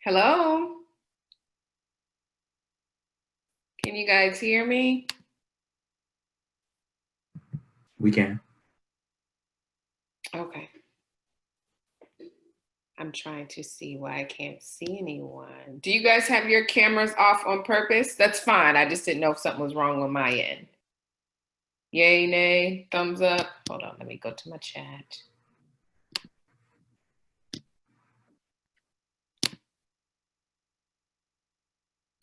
Hello? Can you guys hear me? We can. Okay. I'm trying to see why I can't see anyone. Do you guys have your cameras off on purpose? That's fine. I just didn't know if something was wrong on my end. Yay, nay, thumbs up. Hold on, let me go to my chat.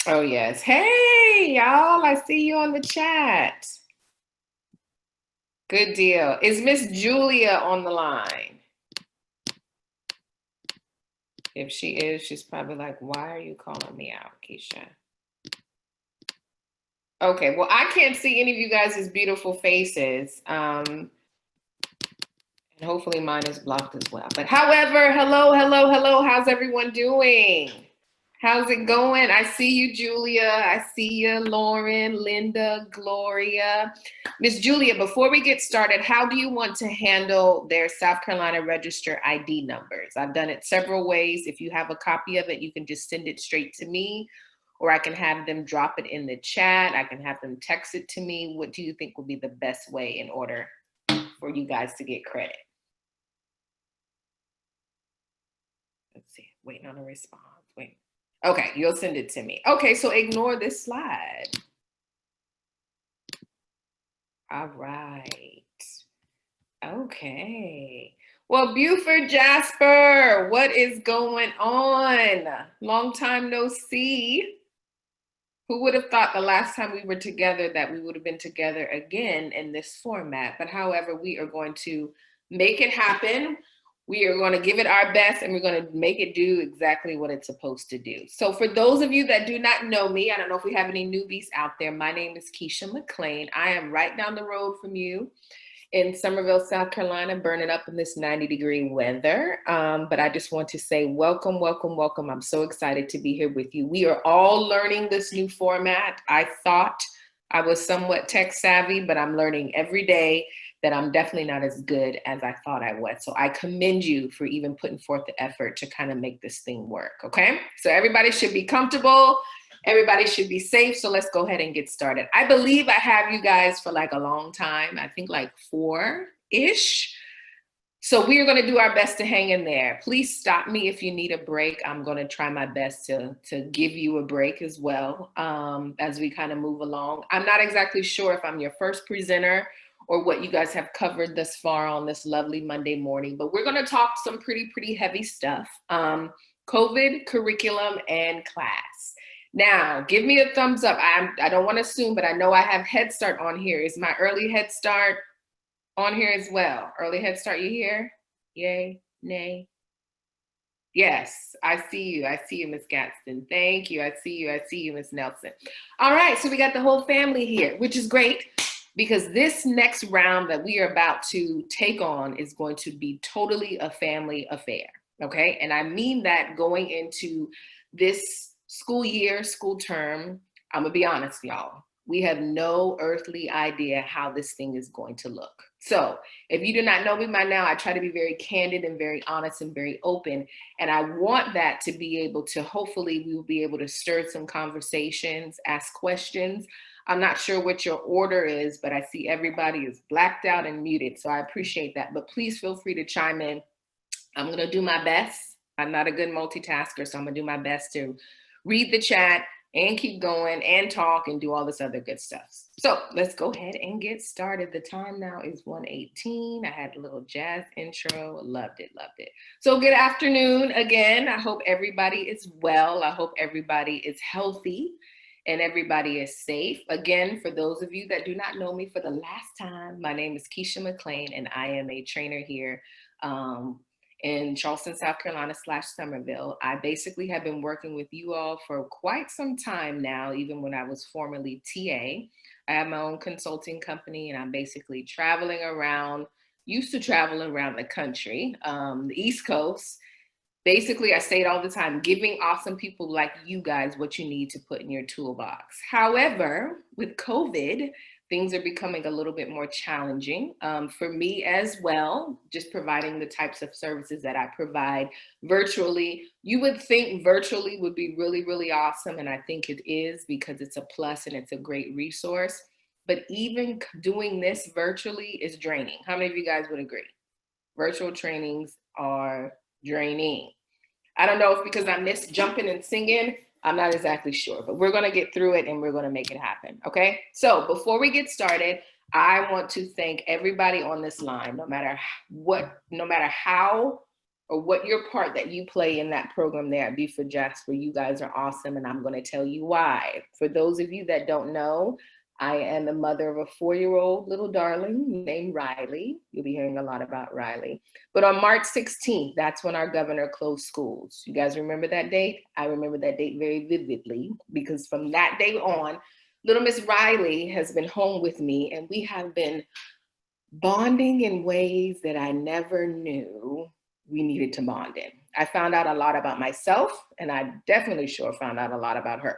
Oh, yes. Hey, y'all, I see you on the chat. Good deal. Is Miss Julia on the line? If she is, she's probably like, why are you calling me out, Keisha? Okay, well, I can't see any of you guys' beautiful faces. And hopefully mine is blocked as well. But however, hello. How's everyone doing? How's it going? I see you, Julia. I see you, Lauren, Linda, Gloria. Miss Julia, before we get started, how do you want to handle their South Carolina Register ID numbers? I've done it several ways. If you have a copy of it, you can just send it straight to me, or I can have them drop it in the chat. I can have them text it to me. What do you think will be the best way in order for you guys to get credit? Let's see, waiting on a response. Wait. Okay, you'll send it to me. Okay, so ignore this slide. All right. Okay. Well, Buford Jasper, what is going on? Long time no see. Who would have thought the last time we were together that we would have been together again in this format? But however, we are going to make it happen. We are going to give it our best, and we're going to make it do exactly what it's supposed to do. So for those of you that do not know me, I don't know if we have any newbies out there. My name is Keisha McLean. I am right down the road from you in Summerville, South Carolina, burning up in this 90-degree weather. But I just want to say welcome. I'm so excited to be here with you. We are all learning this new format. I thought I was somewhat tech savvy, but I'm learning every day that I'm definitely not as good as I thought I was. So I commend you for even putting forth the effort to kind of make this thing work, okay? So everybody should be comfortable. Everybody should be safe, so let's go ahead and get started. I believe I have you guys for like a long time. I think like 4-ish. So we are going to do our best to hang in there. Please stop me if you need a break. I'm going to try my best to give you a break as well as we kind of move along. I'm not exactly sure if I'm your first presenter or what you guys have covered thus far on this lovely Monday morning, but we're going to talk some pretty heavy stuff. COVID, curriculum, and class. Now, give me a thumbs up. I don't want to assume, but I know I have Head Start on here. Is my early Head Start on here as well? Early Head Start, you here? Yay, nay? Yes, I see you. I see you, Miss Gadsden. Thank you. I see you, Miss Nelson. All right, so we got the whole family here, which is great because this next round that we are about to take on is going to be totally a family affair, okay? And I mean that going into this school year, school term, I'm gonna be honest, y'all. We have no earthly idea how this thing is going to look. So if you do not know me by now, I try to be very candid and very honest and very open. And I want that to be able to, hopefully we will be able to stir some conversations, ask questions. I'm not sure what your order is, but I see everybody is blacked out and muted. So I appreciate that, but please feel free to chime in. I'm gonna do my best. I'm not a good multitasker, so I'm gonna do my best to read the chat and keep going and talk and do all this other good stuff. So let's go ahead and get started. The time now is 1:18. I had a little jazz intro, loved it. So good afternoon again. I hope everybody is well. I hope everybody is healthy and everybody is safe. Again, for those of you that do not know me for the last time, my name is Keisha McLean and I am a trainer here in Charleston, South Carolina / Summerville. I basically have been working with you all for quite some time now, even when I was formerly TA. I have my own consulting company and I'm basically traveling around, used to travel around the country, the East Coast. Basically, I say it all the time, giving awesome people like you guys what you need to put in your toolbox. However, with COVID, things are becoming a little bit more challenging for me as well, just providing the types of services that I provide virtually. You would think virtually would be really, really awesome. And I think it is, because it's a plus and it's a great resource. But even doing this virtually is draining. How many of you guys would agree? Virtual trainings are draining. I don't know if because I miss jumping and singing, I'm not exactly sure, but we're going to get through it and we're going to make it happen. Okay. So before we get started, I want to thank everybody on this line, no matter how or what your part that you play in that program there at Buford Jasper. You guys are awesome. And I'm going to tell you why. For those of you that don't know, I am the mother of a 4-year-old little darling named Riley. You'll be hearing a lot about Riley. But on March 16th, that's when our governor closed schools. You guys remember that date? I remember that date very vividly, because from that day on, little Miss Riley has been home with me, and we have been bonding in ways that I never knew we needed to bond in. I found out a lot about myself, and I definitely sure found out a lot about her.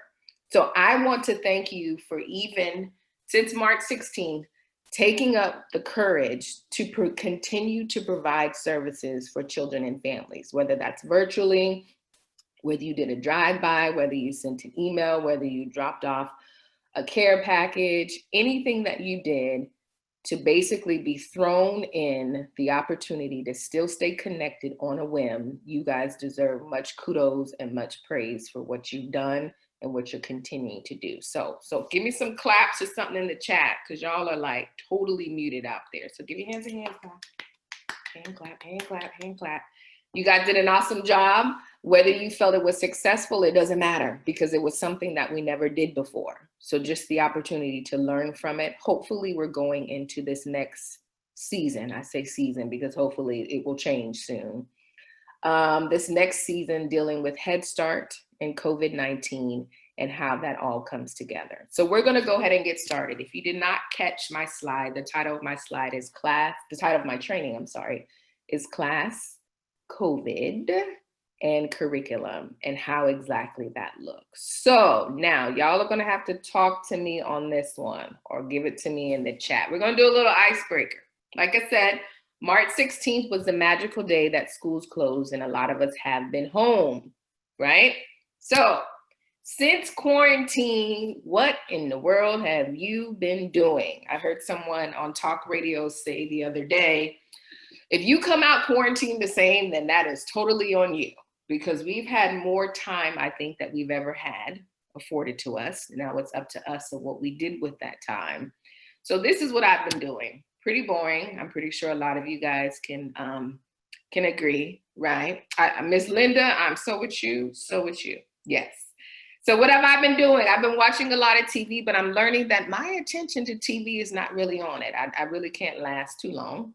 So I want to thank you for, even since March 16th, taking up the courage to continue to provide services for children and families, whether that's virtually, whether you did a drive-by, whether you sent an email, whether you dropped off a care package, anything that you did to basically be thrown in the opportunity to still stay connected on a whim. You guys deserve much kudos and much praise for what you've done and what you're continuing to do. So give me some claps or something in the chat, because y'all are like totally muted out there. So give your hands a hand clap. Hand clap, hand clap, hand clap. You guys did an awesome job. Whether you felt it was successful, it doesn't matter, because it was something that we never did before. So just the opportunity to learn from it. Hopefully we're going into this next season. I say season because hopefully it will change soon. This next season dealing with Head Start and COVID-19 and how that all comes together. So we're going to go ahead and get started. If you did not catch my slide, the title of my slide is the title of my training, is Class, COVID, and Curriculum, and how exactly that looks. So now y'all are going to have to talk to me on this one, or give it to me in the chat. We're going to do a little icebreaker. Like I said, March 16th was the magical day that schools closed, and a lot of us have been home, right? So since quarantine, what in the world have you been doing? I heard someone on talk radio say the other day, if you come out quarantine the same, then that is totally on you, because we've had more time, I think, that we've ever had afforded to us. Now it's up to us of what we did with that time. So this is what I've been doing. Pretty boring. I'm pretty sure a lot of you guys can agree, right? Miss Linda, I'm so with you, so with you. Yes. So what have I been doing? I've been watching a lot of TV, but I'm learning that my attention to TV is not really on it. I really can't last too long.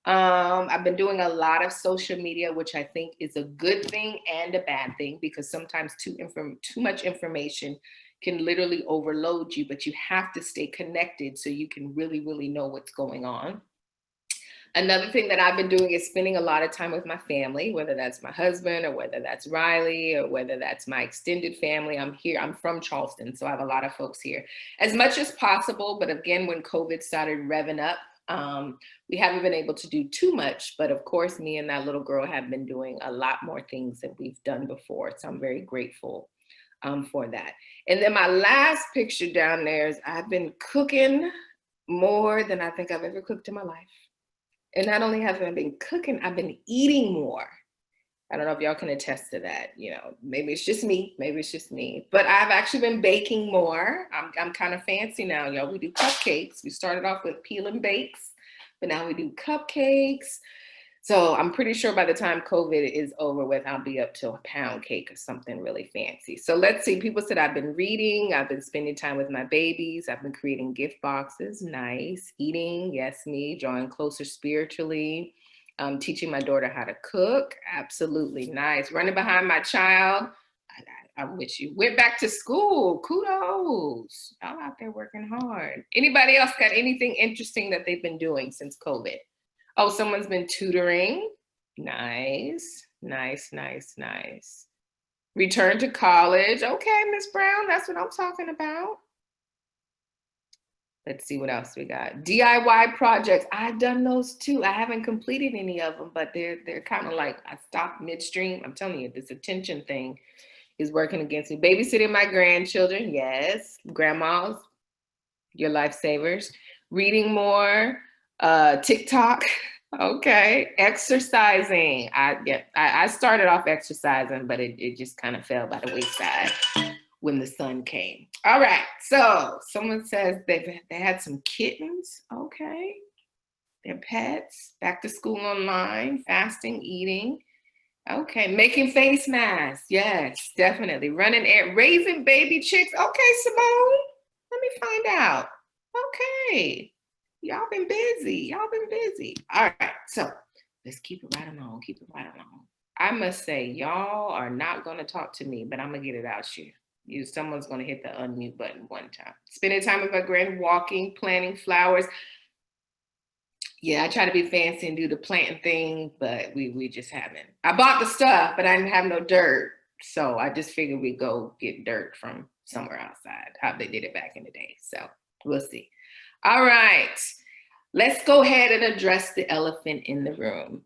I've been doing a lot of social media, which I think is a good thing and a bad thing, because sometimes too much information can literally overload you, but you have to stay connected so you can really, really know what's going on. Another thing that I've been doing is spending a lot of time with my family, whether that's my husband or whether that's Riley or whether that's my extended family. I'm from Charleston, so I have a lot of folks here. As much as possible, but again, when COVID started revving up, we haven't been able to do too much, but of course, me and that little girl have been doing a lot more things than we've done before. So I'm very grateful for that. And then my last picture down there is I've been cooking more than I think I've ever cooked in my life. And not only have I been cooking, I've been eating more. I don't know if y'all can attest to that. You know, maybe it's just me, but I've actually been baking more. I'm kind of fancy now, y'all. We do cupcakes. We started off with peel and bakes, but now we do cupcakes. So I'm pretty sure by the time COVID is over with, I'll be up to a pound cake or something really fancy. So let's see. People said I've been reading. I've been spending time with my babies. I've been creating gift boxes. Nice. Eating. Yes, me. Drawing closer spiritually. Teaching my daughter how to cook. Absolutely nice. Running behind my child. I'm with you. Went back to school. Kudos. Y'all out there working hard. Anybody else got anything interesting that they've been doing since COVID? Oh, someone's been tutoring. Nice, nice, nice, nice. Return to college. Okay, Miss Brown, that's what I'm talking about. Let's see what else we got. DIY projects. I've done those too. I haven't completed any of them, but they're kind of like I stopped midstream. I'm telling you, this attention thing is working against me. Babysitting my grandchildren. Yes. Grandmas, your lifesavers. Reading more. TikTok. Okay. Exercising. I started off exercising, but it just kind of fell by the wayside when the sun came. All right, so someone says they had some kittens. Okay, their pets, back to school online, fasting, eating. Okay, making face masks. Yes, definitely. Running air, raising baby chicks. Okay, Simone, let me find out. Okay, y'all been busy. Y'all been busy. All right, so let's keep it right along. Keep it right along. I must say, y'all are not going to talk to me, but I'm going to get it out here. Someone's going to hit the unmute button one time. Spending time with my grand, walking, planting flowers. Yeah, I try to be fancy and do the planting thing, but we just haven't. I bought the stuff, but I didn't have no dirt. So I just figured we'd go get dirt from somewhere outside, how they did it back in the day. So we'll see. All right, let's go ahead and address the elephant in the room.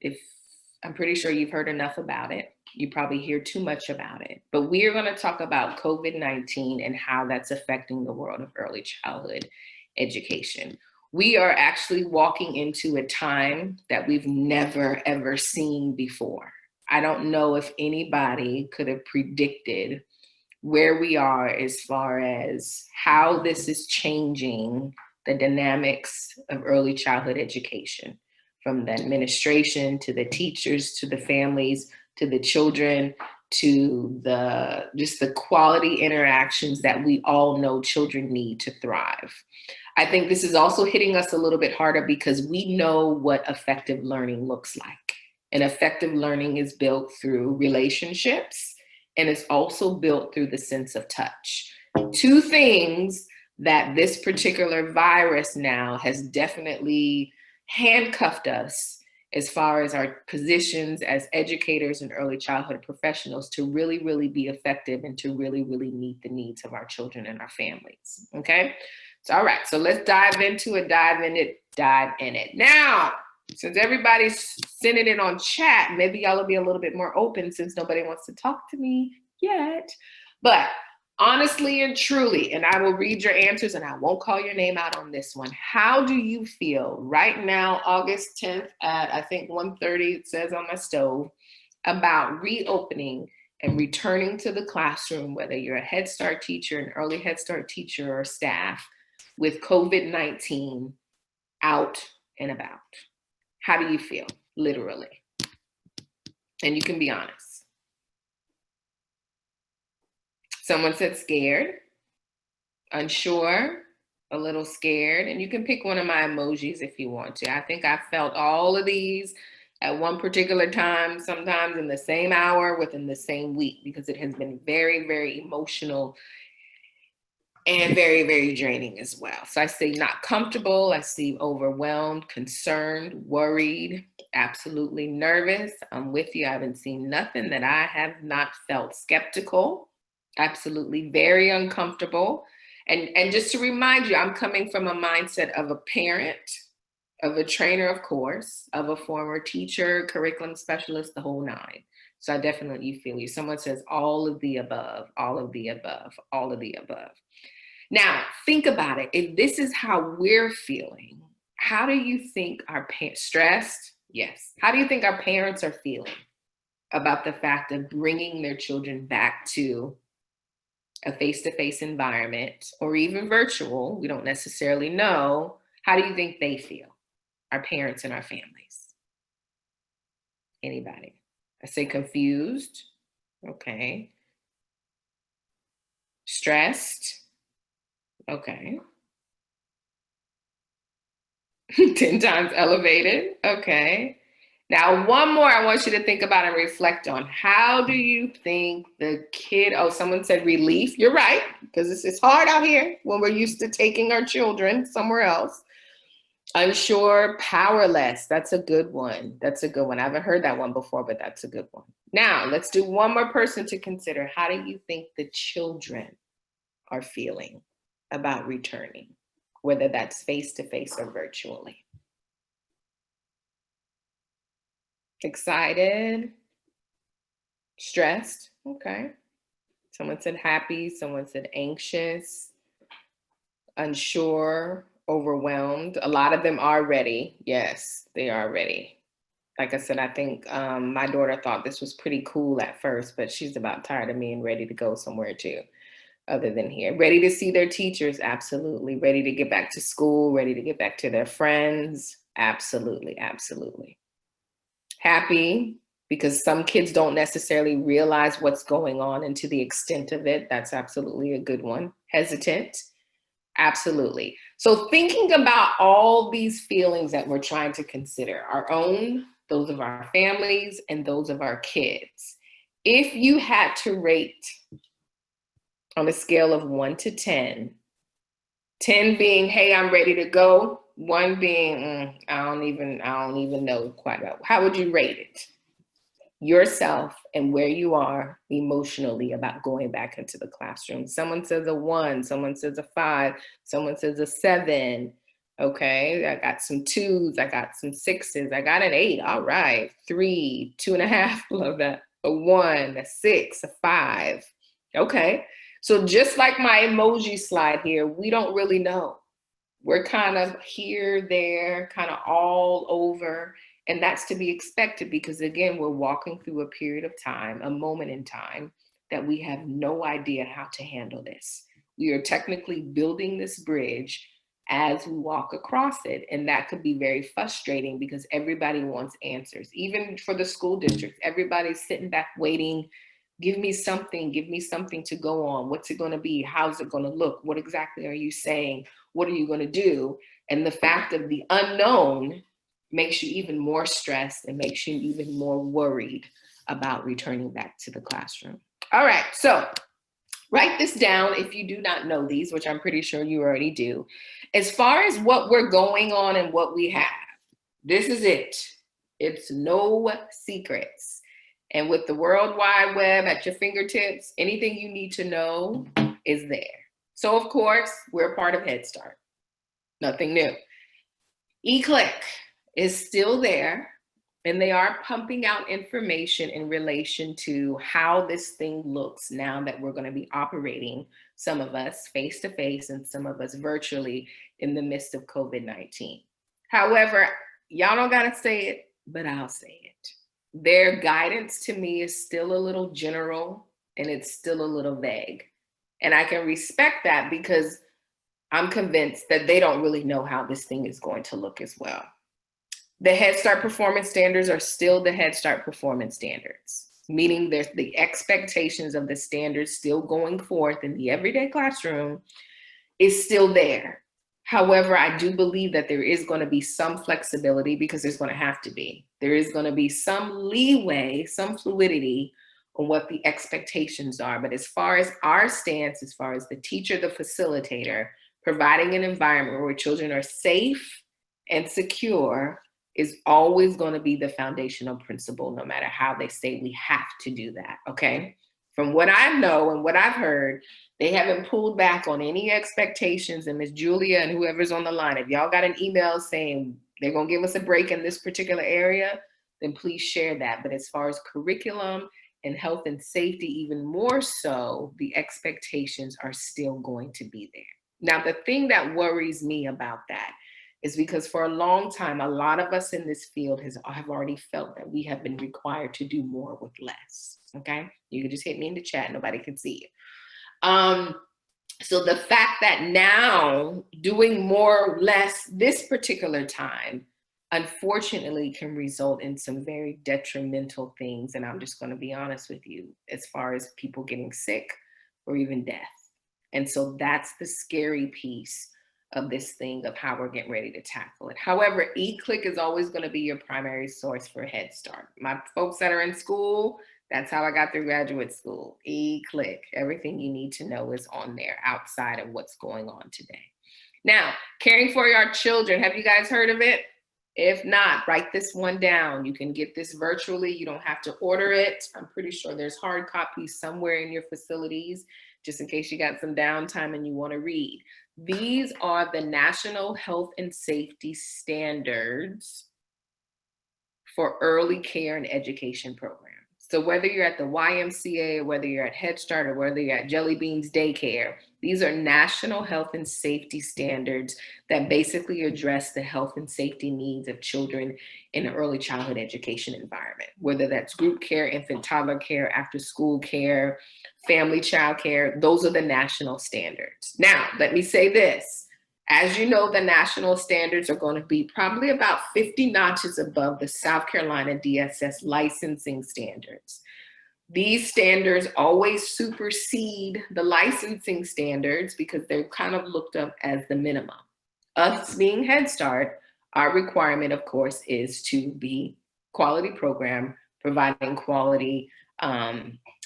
I'm pretty sure you've heard enough about it. You probably hear too much about it, but we are going to talk about COVID-19 and how that's affecting the world of early childhood education. We are actually walking into a time that we've never, ever seen before. I don't know if anybody could have predicted where we are as far as how this is changing the dynamics of early childhood education, from the administration to the teachers to the families to the children to just the quality interactions that we all know children need to thrive. I think this is also hitting us a little bit harder because we know what effective learning looks like. And effective learning is built through relationships, and it's also built through the sense of touch. Two things that this particular virus now has definitely handcuffed us as far as our positions as educators and early childhood professionals to really, really be effective and to really, really meet the needs of our children and our families. Okay? So, all right, so let's dive into it, dive in it. Now, since everybody's sending it on chat, maybe y'all will be a little bit more open since nobody wants to talk to me yet. But honestly and truly, and I will read your answers and I won't call your name out on this one. How do you feel right now, August 10th at, I think 1:30, it says on my stove, about reopening and returning to the classroom, whether you're a Head Start teacher, an early Head Start teacher, or staff, with COVID-19 out and about? How do you feel, literally? And you can be honest. Someone said scared, unsure, a little scared, and you can pick one of my emojis if you want to. I think I felt all of these at one particular time, sometimes in the same hour, within the same week, because it has been very, very emotional and very, very draining as well. So I see not comfortable, I see overwhelmed, concerned, worried, absolutely nervous. I'm with you. I haven't seen nothing that I have not felt. Skeptical, absolutely very uncomfortable. And just to remind you, I'm coming from a mindset of a parent, of a trainer, of course, of a former teacher, curriculum specialist, the whole nine. So I definitely feel you. Someone says all of the above, all of the above, all of the above. Now, think about it. If this is how we're feeling, how do you think our parents, stressed? Yes. How do you think our parents are feeling about the fact of bringing their children back to a face-to-face environment or even virtual? We don't necessarily know. How do you think they feel, our parents and our families? Anybody? I say confused. Okay. Stressed. Okay. 10 times elevated. Okay. Now, one more I want you to think about and reflect on. How do you think the kid, oh, someone said relief. You're right, because it's hard out here when we're used to taking our children somewhere else. Unsure, powerless. That's a good one. That's a good one. I haven't heard that one before, but that's a good one. Now, let's do one more person to consider. How do you think the children are feeling about returning whether that's face-to-face or virtually? Excited? Stressed? Okay. Someone said happy, someone said anxious, unsure, overwhelmed. A lot of them are ready. Yes, they are ready. Like I said, I think my daughter thought this was pretty cool at first, but she's about tired of me and ready to go somewhere too, other than here. Ready to see their teachers, absolutely. Ready to get back to school, ready to get back to their friends, absolutely, absolutely. Happy because some kids don't necessarily realize what's going on and to the extent of it. That's absolutely a good one. Hesitant, absolutely. So thinking about all these feelings that we're trying to consider, our own, those of our families, and those of our kids. If you had to rate on a scale of 1 to 10, 10 being, hey, I'm ready to go, 1 being, I don't even know quite about, how would you rate it? Yourself and where you are emotionally about going back into the classroom. Someone says a 1, someone says a 5, someone says a 7. Okay, I got some 2s, I got some 6s, I got an 8. All right, 3, 2.5, love that. A 1, a 6, a 5. Okay, so just like my emoji slide here, we don't really know. We're kind of here, there, kind of all over. And that's to be expected because, again, we're walking through a period of time, a moment in time, that we have no idea how to handle this. We are technically building this bridge as we walk across it. And that could be very frustrating because everybody wants answers. Even for the school districts, everybody's sitting back waiting. Give me something to go on. What's it going to be? How's it going to look? What exactly are you saying? What are you going to do? And the fact of the unknown makes you even more stressed and makes you even more worried about returning back to the classroom. All right, so write this down if you do not know these, which I'm pretty sure you already do. As far as what we're going on and what we have, this is it. It's no secrets. And with the World Wide Web at your fingertips, anything you need to know is there. So of course, we're part of Head Start. Nothing new. eClick is still there, and they are pumping out information in relation to how this thing looks now that we're going to be operating, some of us face-to-face and some of us virtually in the midst of COVID-19. However, y'all don't got to say it, but I'll say it. Their guidance to me is still a little general and it's still a little vague. And I can respect that because I'm convinced that they don't really know how this thing is going to look as well. The Head Start performance standards are still the Head Start performance standards, meaning there's the expectations of the standards still going forth in the everyday classroom is still there. However, I do believe that there is going to be some flexibility because there's going to have to be. There is going to be some leeway, some fluidity on what the expectations are. But as far as our stance, as far as the teacher, the facilitator, providing an environment where children are safe and secure is always going to be the foundational principle, no matter how they say we have to do that, okay? From what I know and what I've heard, they haven't pulled back on any expectations. And Miss Julia and whoever's on the line, if y'all got an email saying they're going to give us a break in this particular area, then please share that. But as far as curriculum and health and safety, even more so, the expectations are still going to be there. Now, the thing that worries me about that is because for a long time, a lot of us in this field have already felt that we have been required to do more with less, okay? You can just hit me in the chat, nobody can see you. So the fact that now doing more or less this particular time, unfortunately can result in some very detrimental things. And I'm just gonna be honest with you, as far as people getting sick or even death. And so that's the scary piece of this thing of how we're getting ready to tackle it. However, eClick is always going to be your primary source for Head Start. My folks that are in school, that's how I got through graduate school. eClick, everything you need to know is on there outside of what's going on today. Now, caring for your children, have you guys heard of it? If not, write this one down. You can get this virtually. You don't have to order it. I'm pretty sure there's hard copies somewhere in your facilities, just in case you got some downtime and you want to read. These are the National Health and Safety Standards for early care and education programs. So whether you're at the YMCA, or whether you're at Head Start, or whether you're at Jelly Beans Daycare, these are national health and safety standards that basically address the health and safety needs of children in an early childhood education environment, whether that's group care, infant toddler care, after school care, family child care. Those are the national standards. Now, let me say this. As you know, the national standards are going to be probably about 50 notches above the South Carolina DSS licensing standards. These standards always supersede the licensing standards because they're kind of looked up as the minimum. Us being Head Start, our requirement, of course, is to be quality program, providing quality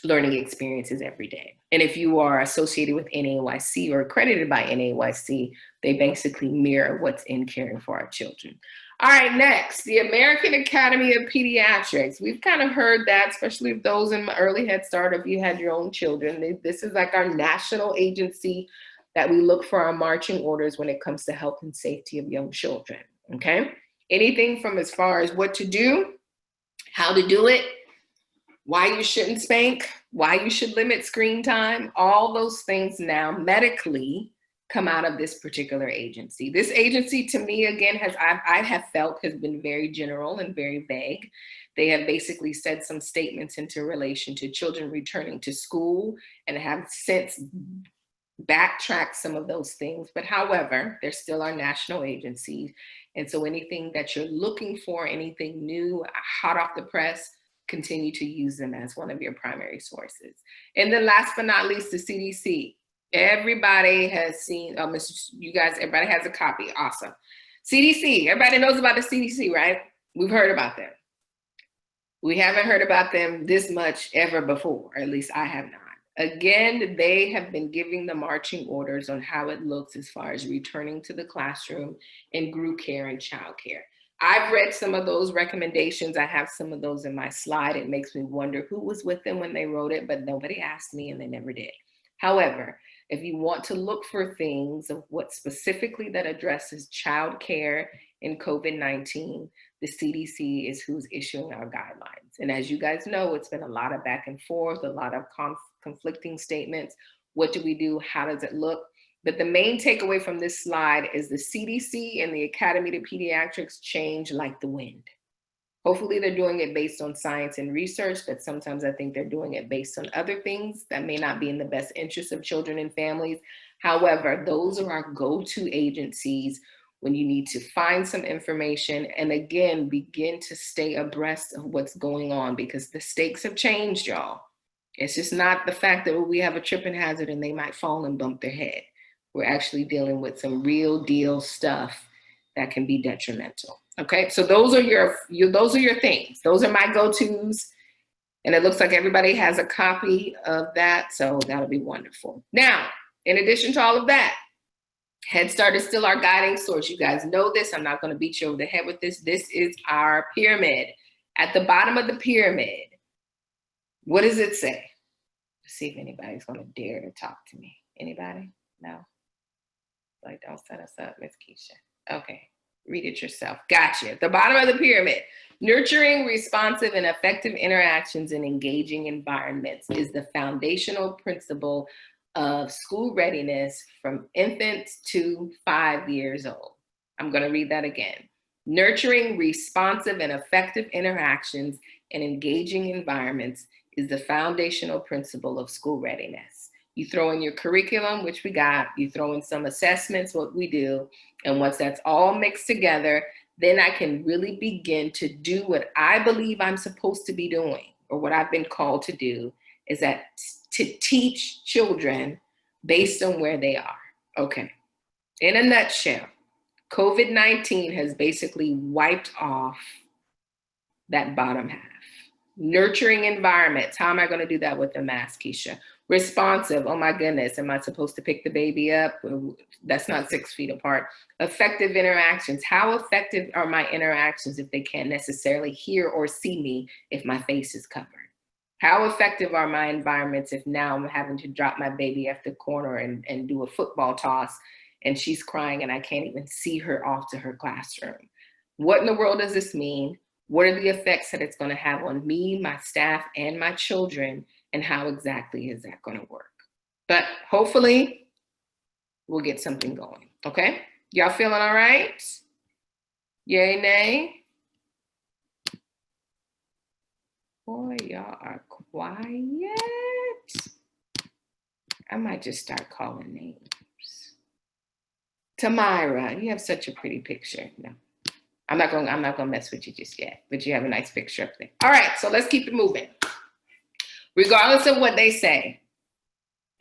learning experiences every day. And if you are associated with NAYC or accredited by NAYC, they basically mirror what's in caring for our children. All right, next, the American Academy of Pediatrics. We've kind of heard that, especially if those in early Head Start, if you had your own children. This is like our national agency that we look for our marching orders when it comes to health and safety of young children, okay? Anything from as far as what to do, how to do it, why you shouldn't spank, why you should limit screen time, all those things now medically come out of this particular agency. This agency, to me, again, I have felt has been very general and very vague. They have basically said some statements into relation to children returning to school and have since backtracked some of those things. But however, they're still our national agencies. And so anything that you're looking for, anything new, hot off the press, continue to use them as one of your primary sources. And then last but not least, the CDC. Everybody has seen, you guys, everybody has a copy, awesome. CDC, everybody knows about the CDC, right? We've heard about them. We haven't heard about them this much ever before, or at least I have not. Again, they have been giving the marching orders on how it looks as far as returning to the classroom and group care and child care. I've read some of those recommendations. I have some of those in my slide. It makes me wonder who was with them when they wrote it, but nobody asked me and they never did. However, if you want to look for things of what specifically that addresses child care in COVID-19, the CDC is who's issuing our guidelines. And as you guys know, it's been a lot of back and forth, a lot of conflicting statements. What do we do? How does it look? But the main takeaway from this slide is the CDC and the Academy of Pediatrics change like the wind. Hopefully they're doing it based on science and research, but sometimes I think they're doing it based on other things that may not be in the best interest of children and families. However, those are our go-to agencies when you need to find some information and again, begin to stay abreast of what's going on because the stakes have changed, y'all. It's just not the fact that we have a tripping hazard and they might fall and bump their head. We're actually dealing with some real deal stuff that can be detrimental. Okay, so those are your things. Those are my go-tos. And it looks like everybody has a copy of that, so that'll be wonderful. Now, in addition to all of that, Head Start is still our guiding source. You guys know this. I'm not going to beat you over the head with this. This is our pyramid. At the bottom of the pyramid, what does it say? Let's see if anybody's going to dare to talk to me. Anybody? No? Like, don't set us up, Miss Keisha. Okay, read it yourself. Gotcha. At the bottom of the pyramid, nurturing responsive and effective interactions in engaging environments is the foundational principle of school readiness from infants to 5 years old. I'm going to read that again. Nurturing responsive and effective interactions in engaging environments is the foundational principle of school readiness. You throw in your curriculum, which we got, you throw in some assessments, what we do, and once that's all mixed together, then I can really begin to do what I believe I'm supposed to be doing, or what I've been called to do, is that to teach children based on where they are. Okay, in a nutshell, COVID-19 has basically wiped off that bottom half. Nurturing environments. How am I going to do that with the mask, Keisha? Responsive. Oh my goodness. Am I supposed to pick the baby up? That's not 6 feet apart. Effective interactions. How effective are my interactions if they can't necessarily hear or see me if my face is covered? How effective are my environments if now I'm having to drop my baby at the corner and do a football toss and she's crying and I can't even see her off to her classroom. What in the world does this mean? What are the effects that it's going to have on me, my staff, and my children? And how exactly is that going to work? But hopefully we'll get something going. Okay? Y'all feeling all right? Yay, nay? Boy, y'all are quiet. I might just start calling names. Tamira, you have such a pretty picture. No, I'm not gonna mess with you just yet, but you have a nice picture up there. All right, so let's keep it moving. Regardless of what they say,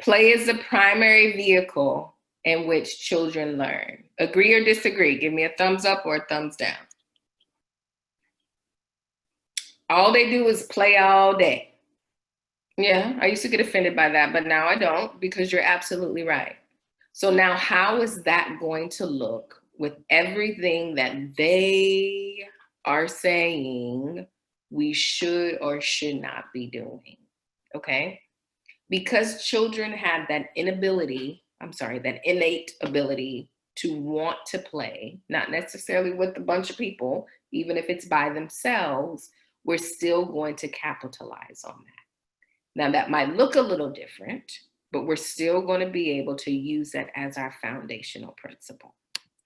play is the primary vehicle in which children learn. Agree or disagree? Give me a thumbs up or a thumbs down. All they do is play all day. Yeah, I used to get offended by that, but now I don't, because you're absolutely right. So now how is that going to look with everything that they are saying we should or should not be doing? Okay? Because children have that that innate ability to want to play, not necessarily with a bunch of people, even if it's by themselves, we're still going to capitalize on that. Now, that might look a little different, but we're still going to be able to use that as our foundational principle,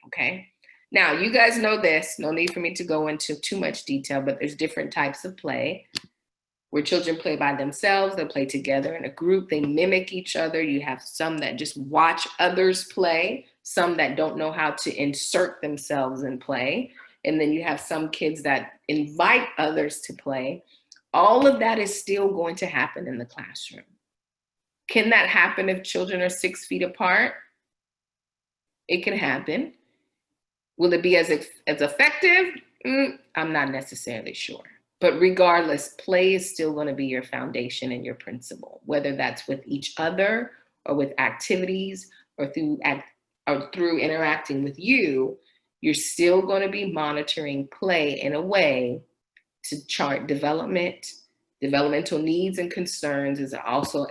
okay? Now, you guys know this, no need for me to go into too much detail, but there's different types of play where children play by themselves, they play together in a group, they mimic each other. You have some that just watch others play, some that don't know how to insert themselves in play, and then you have some kids that invite others to play. All of that is still going to happen in the classroom. Can that happen if children are 6 feet apart? It can happen. Will it be as effective? I'm not necessarily sure. But regardless, play is still going to be your foundation and your principle, whether that's with each other or with activities or through interacting with you. You're still going to be monitoring play in a way to chart developmental needs and concerns, is also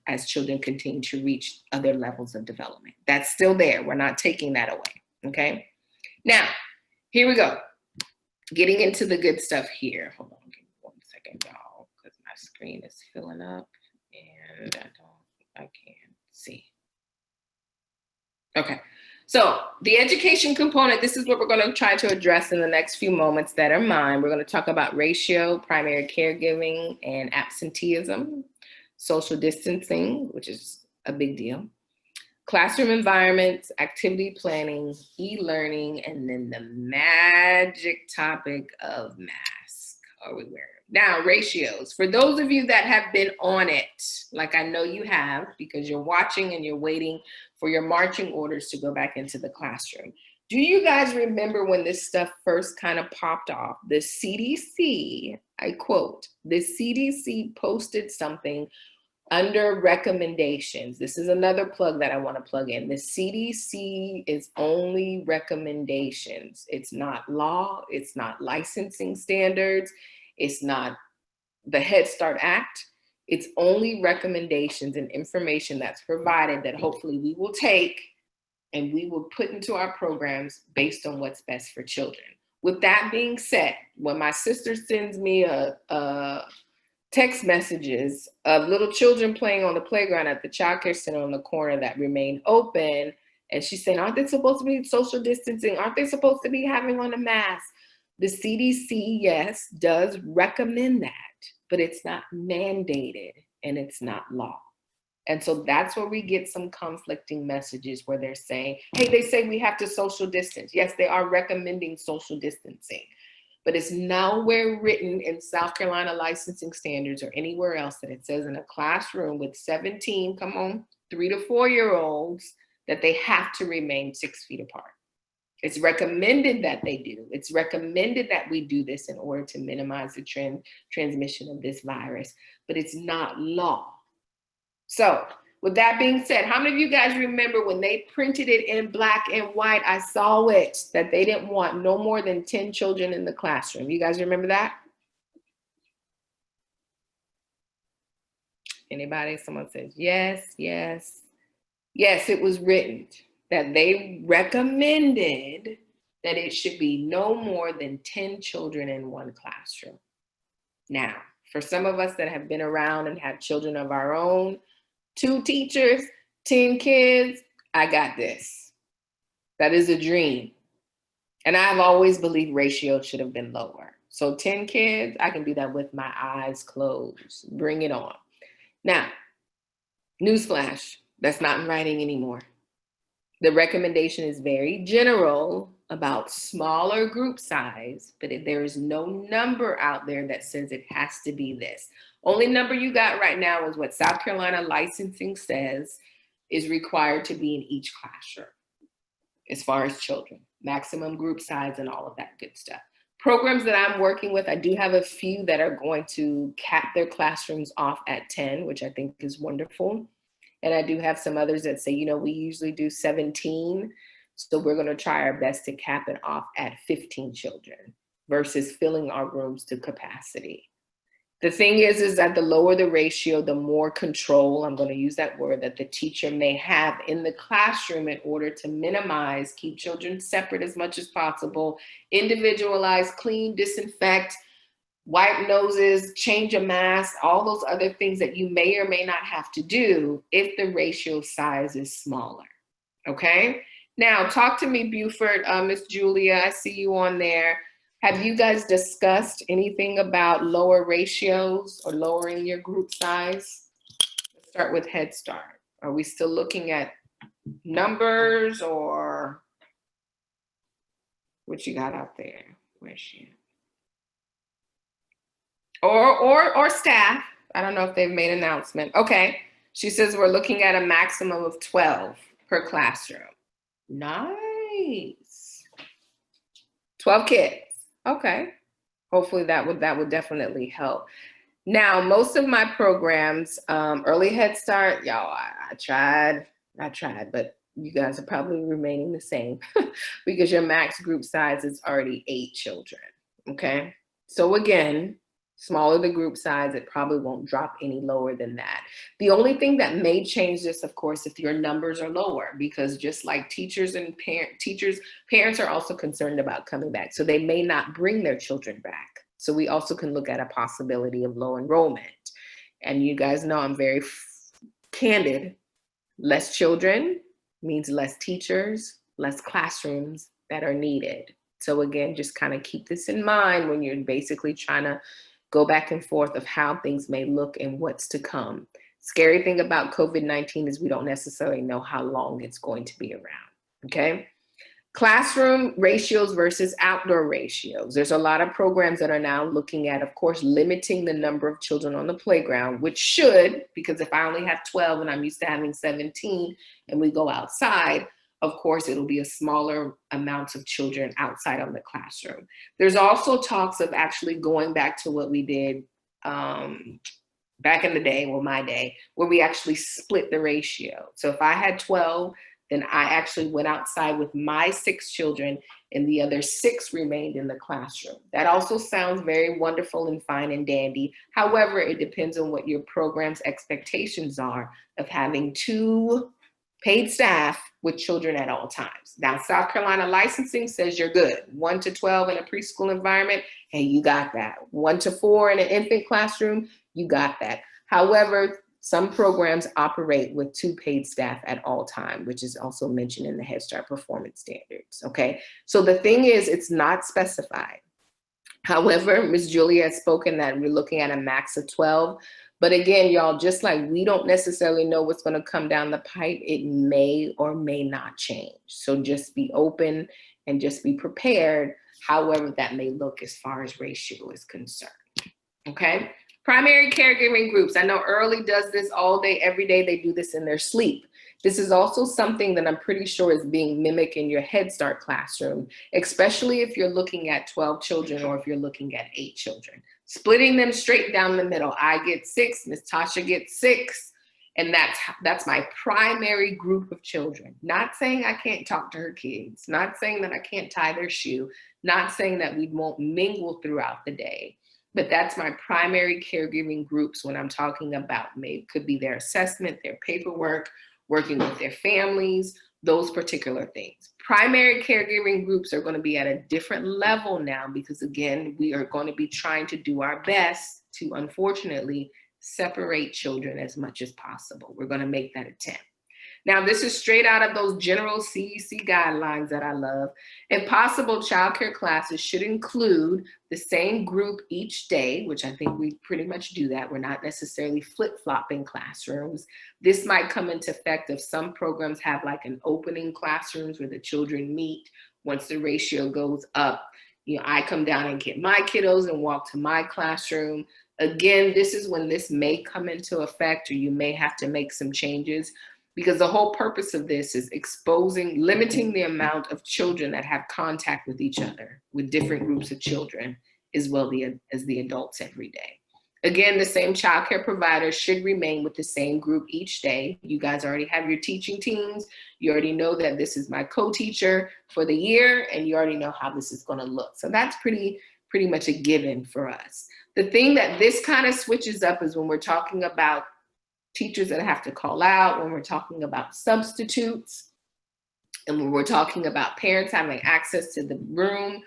as children continue to reach other levels of development. That's still there. We're not taking that away. Okay. Now, here we go. Getting into the good stuff here. Hold on, give me 1 second, y'all, because my screen is filling up and I can't see. Okay, so the education component, this is what we're going to try to address in the next few moments that are mine. We're going to talk about ratio, primary caregiving, and absenteeism, social distancing, which is a big deal, classroom environments, activity planning, e-learning, and then the magic topic of mask. Are we wearing? Now, ratios. For those of you that have been on it, like I know you have, because you're watching and you're waiting for your marching orders to go back into the classroom. Do you guys remember when this stuff first kind of popped off? The CDC, I quote, the CDC posted something under recommendations. This is another plug that I want to plug in. The CDC is only recommendations. It's not law. It's not licensing standards. It's not the Head Start Act. It's only recommendations and information that's provided that hopefully we will take and we will put into our programs based on what's best for children. With that being said, when my sister sends me a text messages of little children playing on the playground at the child care center on the corner that remain open, and she's saying, aren't they supposed to be social distancing? Aren't they supposed to be having on a mask? The CDC, yes, does recommend that, but it's not mandated and it's not law. And so that's where we get some conflicting messages where they're saying, hey, they say we have to social distance. Yes, they are recommending social distancing, but it's nowhere written in South Carolina licensing standards or anywhere else that it says in a classroom with 17, 3 to 4 year olds, that they have to remain 6 feet apart. It's recommended that they do. It's recommended that we do this in order to minimize the transmission of this virus, but it's not law. So with that being said, how many of you guys remember when they printed it in black and white? I saw it, that they didn't want no more than 10 children in the classroom. You guys remember that? Anybody? Someone says yes, yes. Yes, it was written. that they recommended that it should be no more than 10 children in one classroom. Now, for some of us that have been around and have children of our own, 2 teachers, 10 kids, I got this. That is a dream. And I've always believed ratio should have been lower. So 10 kids, I can do that with my eyes closed. Bring it on. Now, newsflash, that's not in writing anymore. The recommendation is very general about smaller group size, but there is no number out there that says it has to be this. Only number you got right now is what South Carolina licensing says is required to be in each classroom as far as children, maximum group size and all of that good stuff. Programs that I'm working with, I do have a few that are going to cap their classrooms off at 10, which I think is wonderful. And I do have some others that say, you know, we usually do 17. So we're going to try our best to cap it off at 15 children versus filling our rooms to capacity. The thing is that the lower the ratio, the more control, I'm going to use that word, that the teacher may have in the classroom in order to minimize, keep children separate as much as possible, individualize, clean, disinfect, wipe noses, change a mask, all those other things that you may or may not have to do if the ratio size is smaller, okay? Now, talk to me, Buford, Miss Julia, I see you on there. Have you guys discussed anything about lower ratios or lowering your group size? Let's start with Head Start. Are we still looking at numbers or what you got out there? Where's she? Or staff. I don't know if they've made an announcement. Okay, she says we're looking at a maximum of 12 per classroom. Nice. 12 kids. Okay. Hopefully that would definitely help. Now, most of my programs, early Head Start, y'all, I tried, but you guys are probably remaining the same because your max group size is already 8 children, okay? So again, smaller the group size, it probably won't drop any lower than that. The only thing that may change this, of course, if your numbers are lower, because just like teachers and parents are also concerned about coming back. So they may not bring their children back. So we also can look at a possibility of low enrollment. And you guys know I'm very candid. Less children means less teachers, less classrooms that are needed. So again, just kind of keep this in mind when you're basically trying to go back and forth of how things may look and what's to come. Scary thing about COVID-19 is we don't necessarily know how long it's going to be around, okay? Classroom ratios versus outdoor ratios. There's a lot of programs that are now looking at, of course, limiting the number of children on the playground, which should, because if I only have 12 and I'm used to having 17 and we go outside, of course, it'll be a smaller amount of children outside of the classroom. There's also talks of actually going back to what we did back in the day, well, my day, where we actually split the ratio. So if I had 12, then I actually went outside with my 6 children and the other 6 remained in the classroom. That also sounds very wonderful and fine and dandy. However, it depends on what your program's expectations are of having 2 paid staff with children at all times. Now, South Carolina licensing says you're good. 1 to 12 in a preschool environment, hey, you got that. 1 to 4 in an infant classroom, you got that. However, some programs operate with 2 paid staff at all time, which is also mentioned in the Head Start performance standards, okay? So the thing is, it's not specified. However, Ms. Julia has spoken that we're looking at a max of 12. But again, y'all, just like we don't necessarily know what's going to come down the pipe, it may or may not change. So just be open and just be prepared, however that may look as far as ratio is concerned, okay? Primary caregiving groups. I know Early does this all day, every day. They do this in their sleep. This is also something that I'm pretty sure is being mimicked in your Head Start classroom, especially if you're looking at 12 children or if you're looking at 8 children. Splitting them straight down the middle. I get 6, Miss Tasha gets 6, and that's my primary group of children. Not saying I can't talk to her kids, not saying that I can't tie their shoe, not saying that we won't mingle throughout the day. But that's my primary caregiving groups when I'm talking about maybe could be their assessment, their paperwork, working with their families, those particular things. Primary caregiving groups are going to be at a different level now because, again, we are going to be trying to do our best to, unfortunately, separate children as much as possible. We're going to make that attempt. Now, this is straight out of those general CDC guidelines that I love. And possible childcare classes should include the same group each day, which I think we pretty much do that. We're not necessarily flip-flopping classrooms. This might come into effect if some programs have like an opening classrooms where the children meet. Once the ratio goes up, I come down and get my kiddos and walk to my classroom. Again, this is when this may come into effect, or you may have to make some changes, because the whole purpose of this is limiting the amount of children that have contact with each other, with different groups of children, as well as the adults every day. Again, the same childcare provider should remain with the same group each day. You guys already have your teaching teams. You already know that this is my co-teacher for the year, and you already know how this is going to look. So that's pretty much a given for us. The thing that this kind of switches up is when we're talking about teachers that have to call out, when we're talking about substitutes, and when we're talking about parents having access to the room.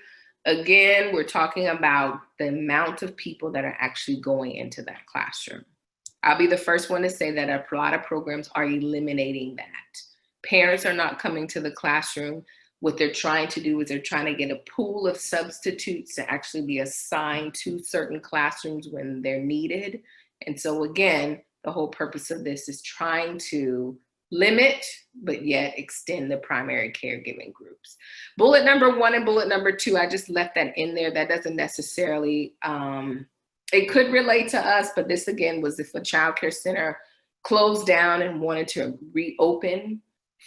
Again, we're talking about the amount of people that are actually going into that classroom. I'll be the first one to say that a lot of programs are eliminating that. Parents are not coming to the classroom. What they're trying to do is they're trying to get a pool of substitutes to actually be assigned to certain classrooms when they're needed. And so again, the whole purpose of this is trying to limit, but yet extend the primary caregiving groups. Bullet number 1 and bullet number 2, I just left that in there. That doesn't necessarily, it could relate to us, but this again was if a childcare center closed down and wanted to reopen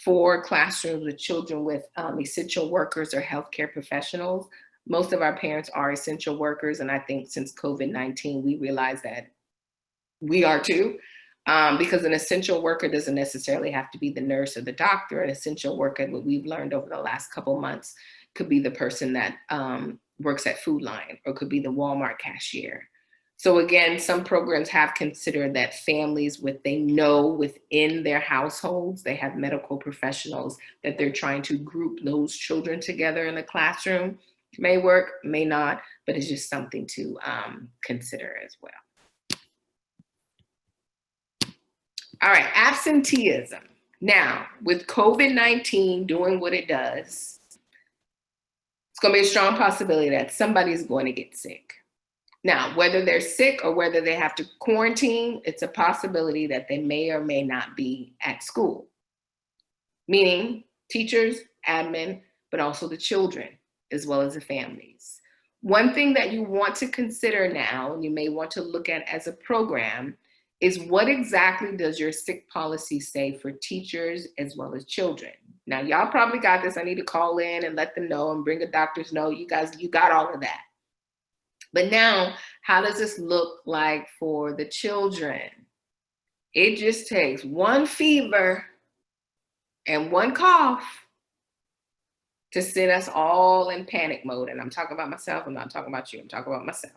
for classrooms with children with essential workers or healthcare professionals. Most of our parents are essential workers, and I think since COVID-19, we realized that we are too, because an essential worker doesn't necessarily have to be the nurse or the doctor. An essential worker, what we've learned over the last couple months, could be the person that works at Food Line, or could be the Walmart cashier. So again, some programs have considered that families they know within their households, they have medical professionals that they're trying to group those children together in the classroom. It may work, may not, but it's just something to consider as well. All right, absenteeism. Now, with COVID-19 doing what it does, it's going to be a strong possibility that somebody's going to get sick. Now, whether they're sick or whether they have to quarantine, it's a possibility that they may or may not be at school. Meaning teachers, admin, but also the children, as well as the families. One thing that you want to consider now, and you may want to look at as a program, is what exactly does your sick policy say for teachers as well as children? Now, y'all probably got this. I need to call in and let them know and bring a doctor's note. You guys, you got all of that. But now, how does this look like for the children? It just takes one fever and one cough to send us all in panic mode. And I'm talking about myself. I'm not talking about you. I'm talking about myself.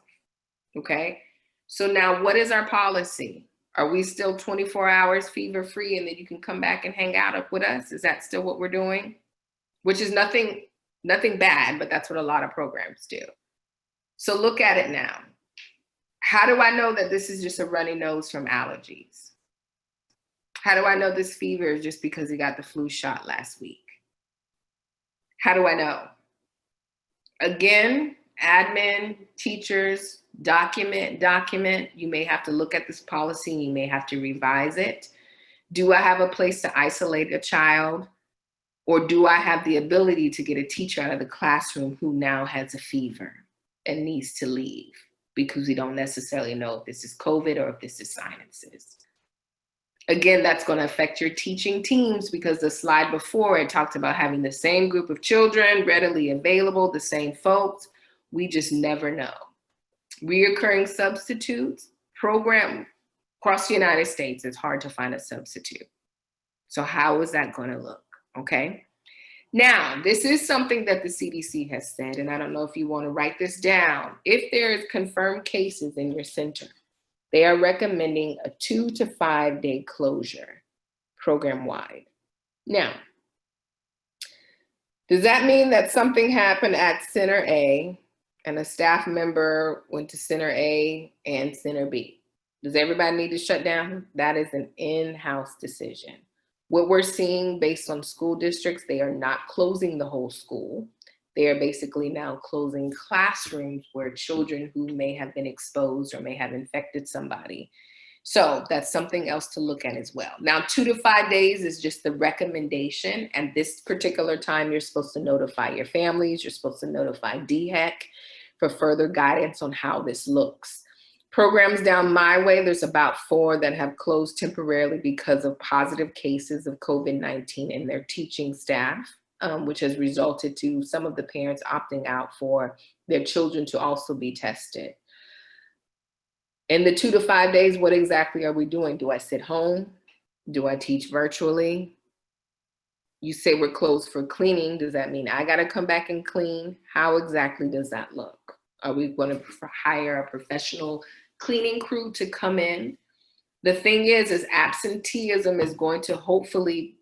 Okay? So now what is our policy? Are we still 24 hours fever free and then you can come back and hang out up with us? Is that still what we're doing? Which is nothing bad, but that's what a lot of programs do. So look at it now. How do I know that this is just a runny nose from allergies? How do I know this fever is just because he got the flu shot last week? How do I know? Again, admin, teachers, document. You may have to look at this policy and you may have to revise it. Do I have a place to isolate a child? Or do I have the ability to get a teacher out of the classroom who now has a fever and needs to leave because we don't necessarily know if this is COVID or if this is sinuses? Again, that's going to affect your teaching teams because the slide before it talked about having the same group of children readily available, the same folks. We just never know. Reoccurring substitutes, program across the United States, it's hard to find a substitute. So how is that going to look? Okay. Now, this is something that the CDC has said, and I don't know if you want to write this down. If there is confirmed cases in your center, they are recommending a 2 to 5 day closure program-wide. Now, Does that mean that something happened at Center A and a staff member went to Center A and Center B? Does everybody need to shut down? That is an in-house decision. What we're seeing based on school districts, they are not closing the whole school. They are basically now closing classrooms where children who may have been exposed or may have infected somebody. So that's something else to look at as well. Now, 2 to 5 days is just the recommendation. And this particular time, you're supposed to notify your families. You're supposed to notify DHEC for further guidance on how this looks. Programs down my way, there's about 4 that have closed temporarily because of positive cases of COVID-19 in their teaching staff, which has resulted to some of the parents opting out for their children to also be tested. In the 2 to 5 days, what exactly are we doing? Do I sit home? Do I teach virtually? You say we're closed for cleaning. Does that mean I got to come back and clean? How exactly does that look? Are we going to hire a professional cleaning crew to come in? The thing is absenteeism is going to hopefully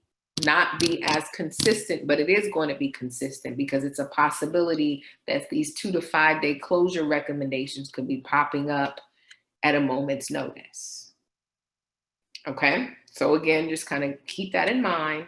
not be as consistent, but it is going to be consistent because it's a possibility that these 2 to 5 day closure recommendations could be popping up at a moment's notice. Okay, so again, just kind of keep that in mind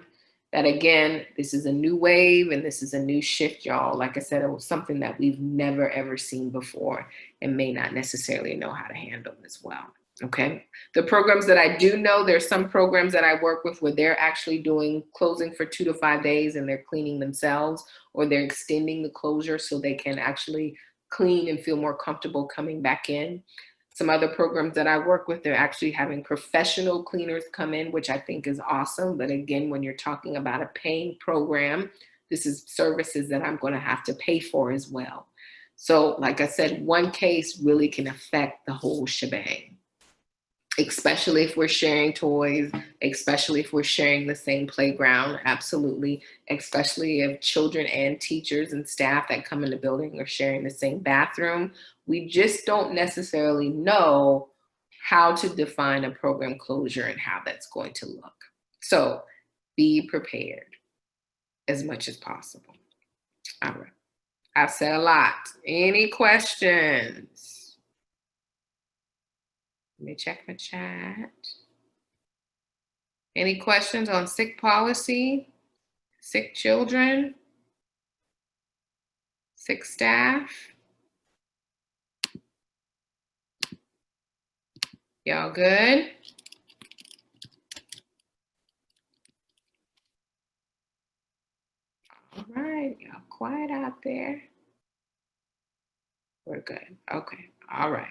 that again, this is a new wave and this is a new shift, y'all. Like I said, it was something that we've never ever seen before and may not necessarily know how to handle as well. Okay, the programs that I do know, there's some programs that I work with where they're actually doing closing for 2 to 5 days and they're cleaning themselves, or they're extending the closure so they can actually clean and feel more comfortable coming back in. Some other programs that I work with, they're actually having professional cleaners come in, which I think is awesome. But again, when you're talking about a paying program, this is services that I'm going to have to pay for as well. So like I said, one case really can affect the whole shebang, especially if we're sharing toys, especially if we're sharing the same playground, absolutely, especially if children and teachers and staff that come in the building are sharing the same bathroom. We just don't necessarily know how to define a program closure and how that's going to look. So be prepared as much as possible. All right. I've said a lot. Any questions? Let me check my chat. Any questions on sick policy, sick children, sick staff? Y'all good? All right, y'all quiet out there. We're good. Okay, all right.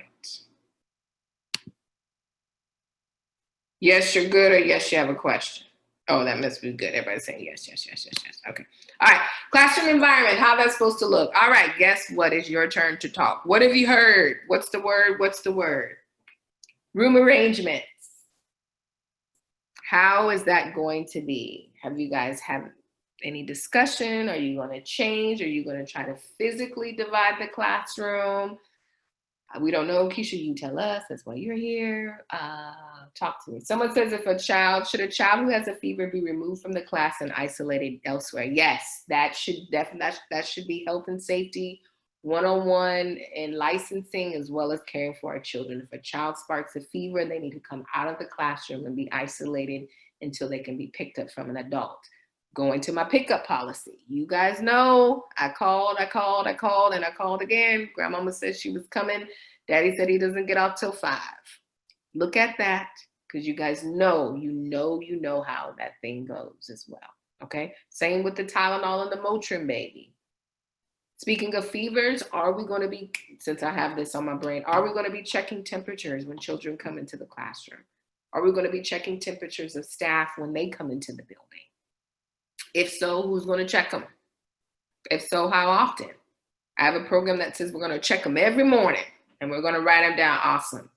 Yes, you're good, or yes, you have a question. Oh, that must be good. Everybody's saying yes, yes, yes, yes, yes. Okay. All right. Classroom environment, how that's supposed to look. All right, guess what? It's your turn to talk. What have you heard? What's the word? What's the word? Room arrangements. How is that going to be? Have you guys had any discussion? Are you going to change? Are you going to try to physically divide the classroom? We don't know. Keisha, you tell us. That's why you're here. Talk to me. Someone says, if a child, should a child who has a fever be removed from the class and isolated elsewhere? Yes, that should definitely, that should be health and safety, one-on-one and licensing, as well as caring for our children. If a child sparks a fever, they need to come out of the classroom and be isolated until they can be picked up from an adult. Going to my pickup policy. You guys know I called, and I called again. Grandmama said she was coming. Daddy said he doesn't get off till 5. Look at that, because you guys know, you know how that thing goes as well. Okay. Same with the Tylenol and the Motrin, baby. Speaking of fevers, are we going to be, since I have this on my brain, are we going to be checking temperatures when children come into the classroom? Are we going to be checking temperatures of staff when they come into the building? If so, who's going to check them? If so, how often? I have a program that says we're going to check them every morning and we're going to write them down. Awesome.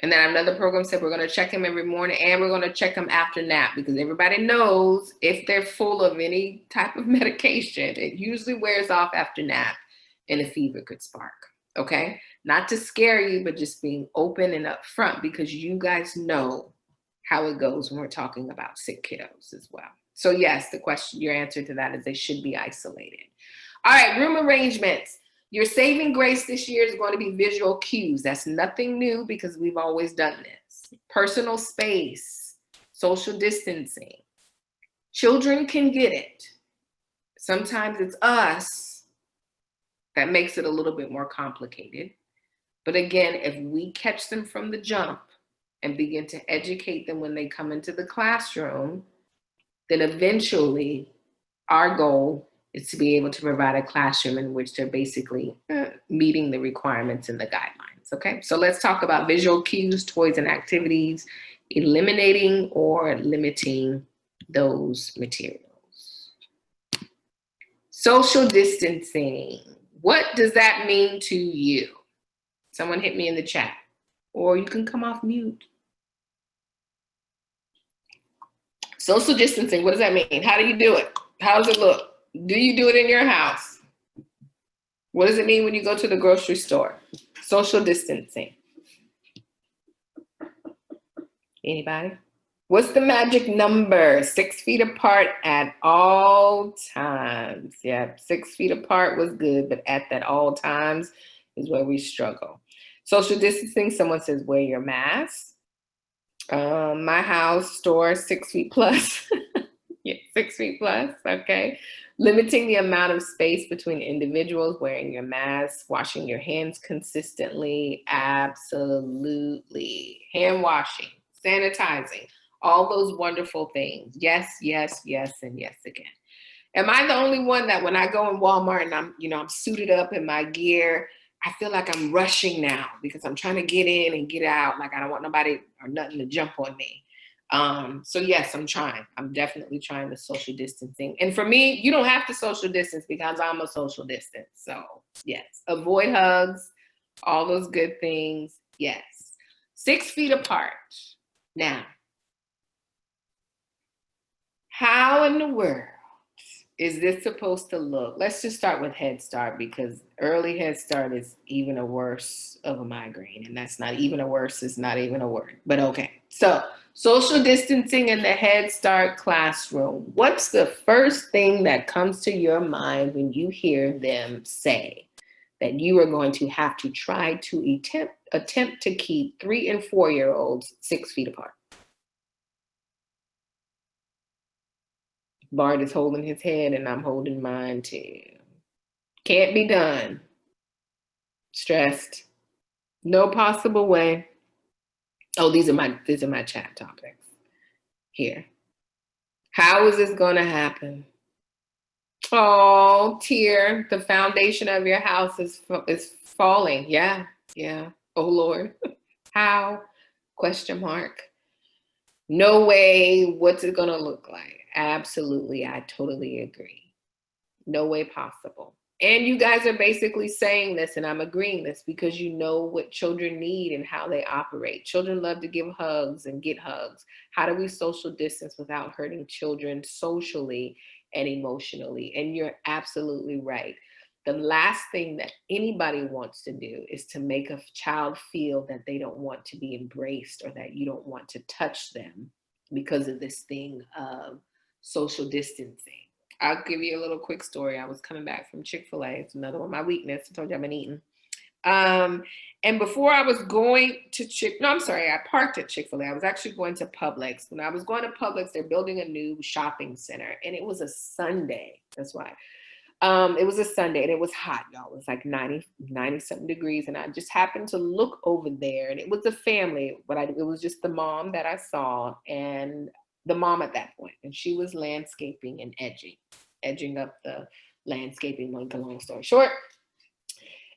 And then another program said we're going to check them every morning and we're going to check them after nap, because everybody knows if they're full of any type of medication, it usually wears off after nap and a fever could spark. Okay. Not to scare you, but just being open and upfront, because you guys know how it goes when we're talking about sick kiddos as well. So yes, your answer to that is they should be isolated. All right, room arrangements. Your saving grace this year is going to be visual cues. That's nothing new because we've always done this. Personal space, social distancing. Children can get it. Sometimes it's us that makes it a little bit more complicated. But again, if we catch them from the jump and begin to educate them when they come into the classroom, then eventually our goal is to be able to provide a classroom in which they're basically meeting the requirements and the guidelines. Okay, so let's talk about visual cues, toys, and activities, eliminating or limiting those materials. Social distancing. What does that mean to you? Someone hit me in the chat, or you can come off mute. Social distancing, what does that mean? How do you do it? How does it look? Do you do it in your house? What does it mean when you go to the grocery store? Social distancing. Anybody? What's the magic number? 6 feet apart at all times. Yeah, 6 feet apart was good, but at that all times is where we struggle. Social distancing, someone says wear your mask. My house, store, 6 feet plus. Yeah, 6 feet plus, okay. Limiting the amount of space between individuals, wearing your mask, washing your hands consistently, absolutely. Hand washing, sanitizing, all those wonderful things. Yes, yes, yes, and yes again. Am I the only one that when I go in Walmart and I'm suited up in my gear, I feel like I'm rushing now because I'm trying to get in and get out. Like I don't want nobody or nothing to jump on me. So yes, I'm trying. I'm definitely trying the social distancing. And for me, you don't have to social distance because I'm a social distance. So yes, avoid hugs, all those good things. Yes. 6 feet apart. Now, how in the world is this supposed to look? Let's just start with Head Start because early Head Start is even a worse of a migraine. And that's not even a worse, it's not even a word, but okay. So social distancing in the Head Start classroom. What's the first thing that comes to your mind when you hear them say that you are going to have to try to attempt to keep 3 and 4-year-olds 6 feet apart? Bart is holding his head and I'm holding mine too. Can't be done. Stressed. No possible way. Oh, these are my chat topics here. How is this going to happen? Oh, tear. The foundation of your house is falling. Yeah, yeah. Oh Lord. How? Question mark. No way. What's it going to look like? Absolutely. I totally agree. No way possible. And you guys are basically saying this, and I'm agreeing this because you know what children need and how they operate. Children love to give hugs and get hugs. How do we social distance without hurting children socially and emotionally? And you're absolutely right. The last thing that anybody wants to do is to make a child feel that they don't want to be embraced or that you don't want to touch them because of this thing of social distancing. I'll give you a little quick story. I was coming back from Chick-fil-A. It's another one of my weakness. I told you I've been eating. And before I was going to I parked at Chick-fil-A. I was actually going to Publix. When I was going to Publix, they're building a new shopping center. And it was a Sunday. That's why. It was a Sunday and it was hot, y'all. It was like 90 something degrees. And I just happened to look over there and it was a family, but it was just the mom that I saw and the mom at that point. And she was landscaping and edging up the landscaping, long story short.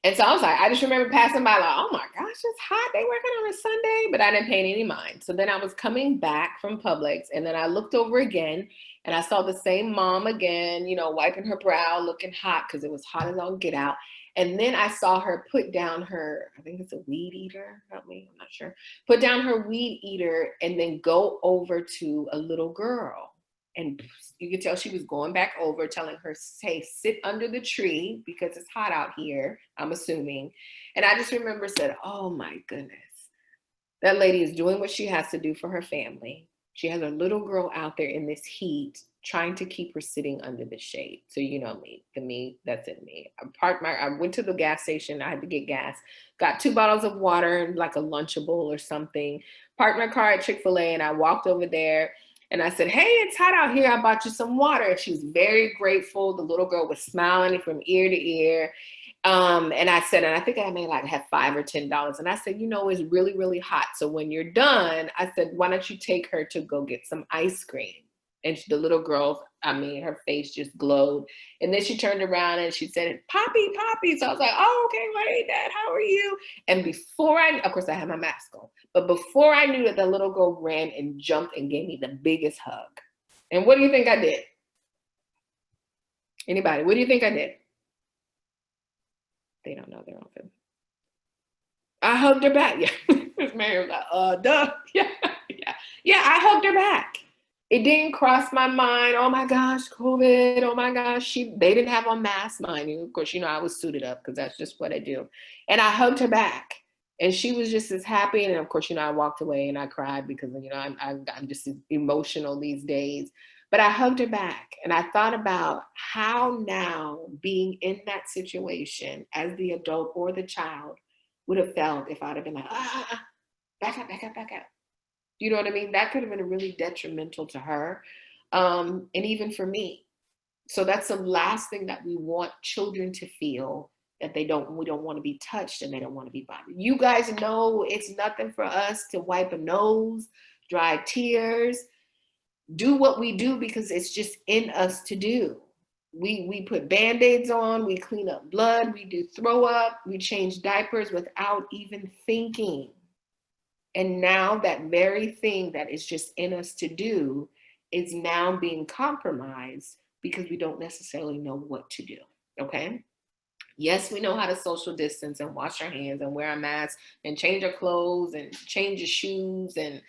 And so I was like, I just remember passing by like, oh my gosh, it's hot. They working on a Sunday, but I didn't pay any mind. So then I was coming back from Publix and then I looked over again and I saw the same mom again, wiping her brow, looking hot because it was hot as all get out. And then I saw her put down her, I think it's a weed eater, help me, I'm not sure. Put down her weed eater and then go over to a little girl. And you could tell she was going back over, telling her, hey, sit under the tree because it's hot out here, I'm assuming. And I just remember said, oh my goodness, that lady is doing what she has to do for her family. She has a little girl out there in this heat trying to keep her sitting under the shade. So you know me, the me that's in me. I went to the gas station. I had to get gas. Got 2 bottles of water and like a Lunchable or something. Parked my car at Chick-fil-A and I walked over there and I said, hey, it's hot out here. I bought you some water. And she was very grateful. The little girl was smiling from ear to ear. And I said, and I think I may like have $5 or $10. And I said, you know, it's really, really hot. So when you're done, I said, why don't you take her to go get some ice cream? And the little girl, her face just glowed. And then she turned around and she said, Poppy, Poppy. So I was like, oh, okay, wait, Dad, how are you? And of course I had my mask on, but before I knew it, the little girl ran and jumped and gave me the biggest hug. And what do you think I did? Anybody, what do you think I did? They don't know their own feelings. I hugged her back. Yeah, Miss Mary was like, duh. Yeah, I hugged her back. It didn't cross my mind, oh my gosh, COVID, oh my gosh. They didn't have on masks, mind you. Of course, you know, I was suited up because that's just what I do. And I hugged her back. And she was just as happy. And of course, you know, I walked away and I cried because, you know, I'm just emotional these days. But I hugged her back and I thought about how now being in that situation as the adult or the child would have felt if I'd have been like, back up. You know what I mean? That could have been really detrimental to her and even for me. So that's the last thing that we want children to feel, that we don't want to be touched and they don't want to be bothered. You guys know it's nothing for us to wipe a nose, dry tears, do what we do because it's just in us to do. We put Band-Aids on, we clean up blood, we do throw up, we change diapers without even thinking. And now that very thing that is just in us to do is now being compromised because we don't necessarily know what to do, okay? Yes, we know how to social distance and wash our hands and wear a mask and change our clothes and change your shoes and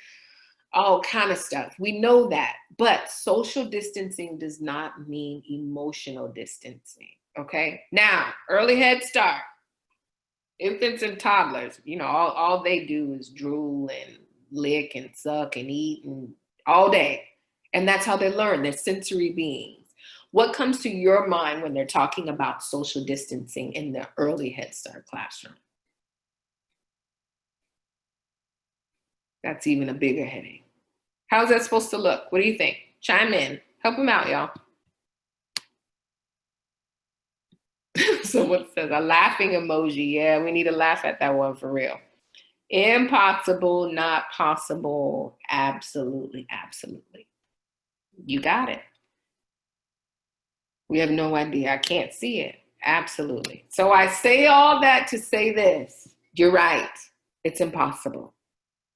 all kind of stuff. We know that, but social distancing does not mean emotional distancing, okay? Now, early Head Start, infants and toddlers, you know, all they do is drool and lick and suck and eat and all day. And that's how they learn. They're sensory beings. What comes to your mind when they're talking about social distancing in the early Head Start classroom? That's even a bigger headache. How's that supposed to look? What do you think? Chime in. Help them out, y'all. Someone says a laughing emoji. Yeah, we need to laugh at that one for real. Impossible, not possible. Absolutely, absolutely. You got it. We have no idea. I can't see it. Absolutely. So I say all that to say this. You're right. It's impossible.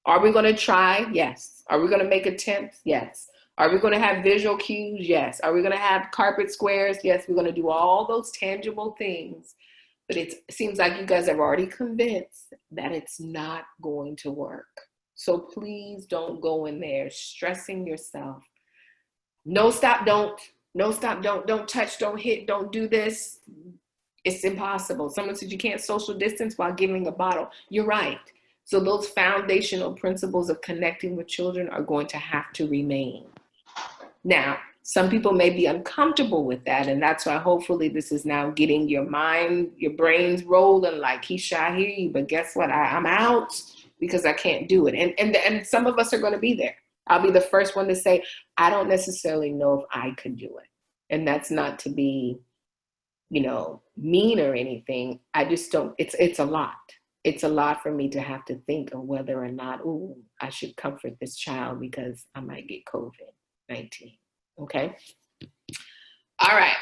Are we going to try? Yes. Are we going to make attempts? Yes. Are we going to have visual cues? Yes. Are we going to have carpet squares? Yes. We're going to do all those tangible things. But it seems like you guys are already convinced that it's not going to work. So please don't go in there stressing yourself. No, stop, don't. No, stop, don't touch, don't hit, don't do this. It's impossible. Someone said you can't social distance while giving a bottle. You're right. So those foundational principles of connecting with children are going to have to remain. Now, some people may be uncomfortable with that, and that's why hopefully this is now getting your mind, your brains rolling like, Keisha, I hear you, but guess what? I'm out because I can't do it. And some of us are going to be there. I'll be the first one to say, I don't necessarily know if I could do it. And that's not to be, you know, mean or anything. I just don't, it's a lot. It's a lot for me to have to think of whether or not, I should comfort this child because I might get COVID-19. Okay. All right.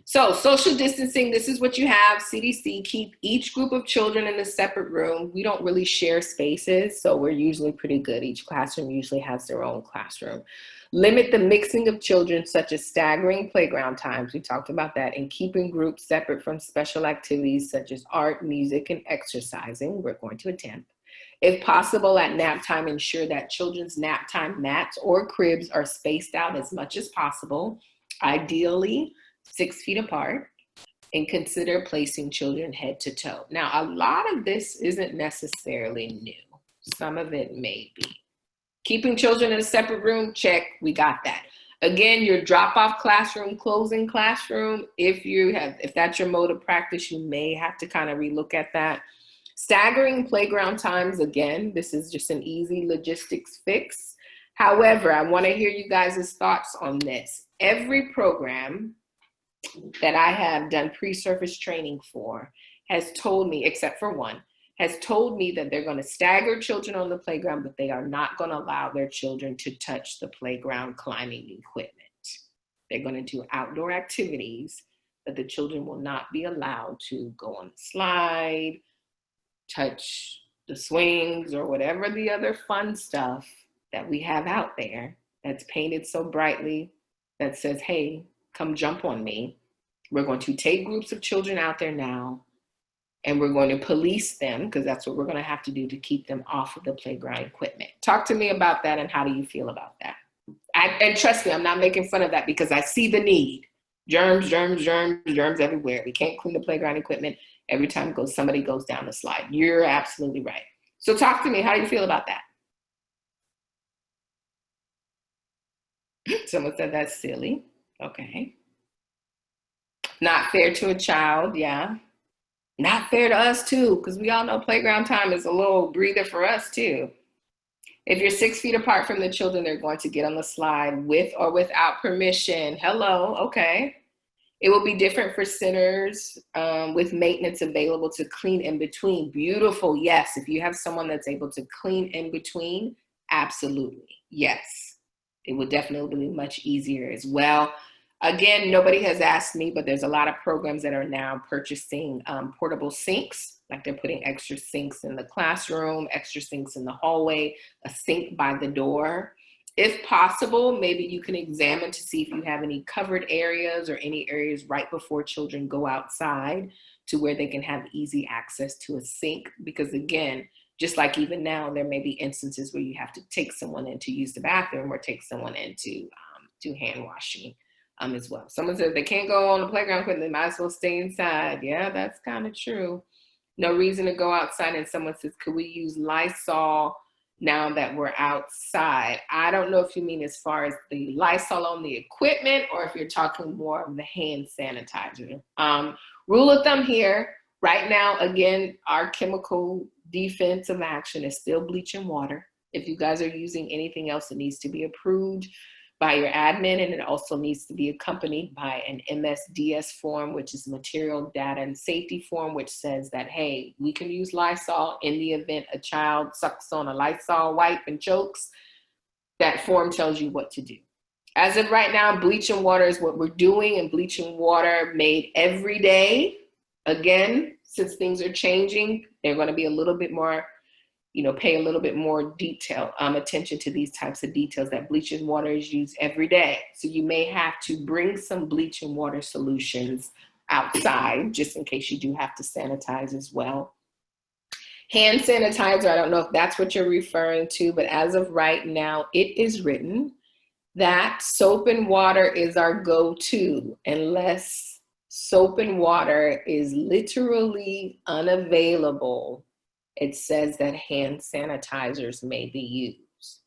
So social distancing, this is what you have. CDC, keep each group of children in a separate room. We don't really share spaces, so we're usually pretty good. Each classroom usually has their own classroom. Limit the mixing of children, such as staggering playground times. We talked about that. And keeping groups separate from special activities such as art, music, and exercising. We're going to attempt. If possible, at nap time, ensure that children's nap time mats or cribs are spaced out as much as possible. Ideally, 6 feet apart, and consider placing children head to toe. Now, a lot of this isn't necessarily new. Some of it may be. Keeping children in a separate room, check, we got that. Again, your drop-off classroom, closing classroom, if that's your mode of practice, you may have to kind of relook at that. Staggering playground times, again, this is just an easy logistics fix. However, I want to hear you guys' thoughts on this. Every program that I have done pre-surface training for has told me, except for one, has told me that they're going to stagger children on the playground, but they are not going to allow their children to touch the playground climbing equipment. They're going to do outdoor activities, but the children will not be allowed to go on the slide, touch the swings, or whatever the other fun stuff that we have out there that's painted so brightly that says, hey, come jump on me. We're going to take groups of children out there now, and we're going to police them, because that's what we're going to have to do to keep them off of the playground equipment. Talk to me about that, and how do you feel about that? And trust me, I'm not making fun of that, because I see the need. Germs, germs, germs, germs everywhere. We can't clean the playground equipment every time somebody goes down the slide. You're absolutely right. So talk to me. How do you feel about that? Someone said that's silly. Okay. Not fair to a child, yeah. Not fair to us too, because we all know playground time is a little breather for us too. If you're 6 feet apart from the children, they're going to get on the slide with or without permission. Hello, okay. It will be different for centers with maintenance available to clean in between. Beautiful, yes. If you have someone that's able to clean in between, absolutely, yes. It would definitely be much easier as well. Again, nobody has asked me, but there's a lot of programs that are now purchasing portable sinks, like they're putting extra sinks in the classroom, extra sinks in the hallway, a sink by the door. If possible, maybe you can examine to see if you have any covered areas or any areas right before children go outside to where they can have easy access to a sink. Because again, just like even now, there may be instances where you have to take someone in to use the bathroom or take someone in to do hand washing as well. Someone said they can't go on the playground because they might as well stay inside. Yeah, that's kind of true. No reason to go outside. And someone says, could we use Lysol now that we're outside? I don't know if you mean as far as the Lysol on the equipment or if you're talking more of the hand sanitizer. Rule of thumb here, right now, again, our chemical defensive action is still bleach and water. If you guys are using anything else, it needs to be approved by your admin, and it also needs to be accompanied by an MSDS form, which is material data and safety form, which says that, hey, we can use Lysol in the event a child sucks on a Lysol wipe and chokes. That form tells you what to do. As of right now, bleach and water is what we're doing, and bleach and water made every day. Again, since things are changing, they're going to be a little bit more, pay a little bit more attention to these types of details, that bleach and water is used every day. So you may have to bring some bleach and water solutions outside, just in case you do have to sanitize as well. Hand sanitizer, I don't know if that's what you're referring to, but as of right now, it is written that soap and water is our go-to, unless soap and water is literally unavailable. It says that hand sanitizers may be used.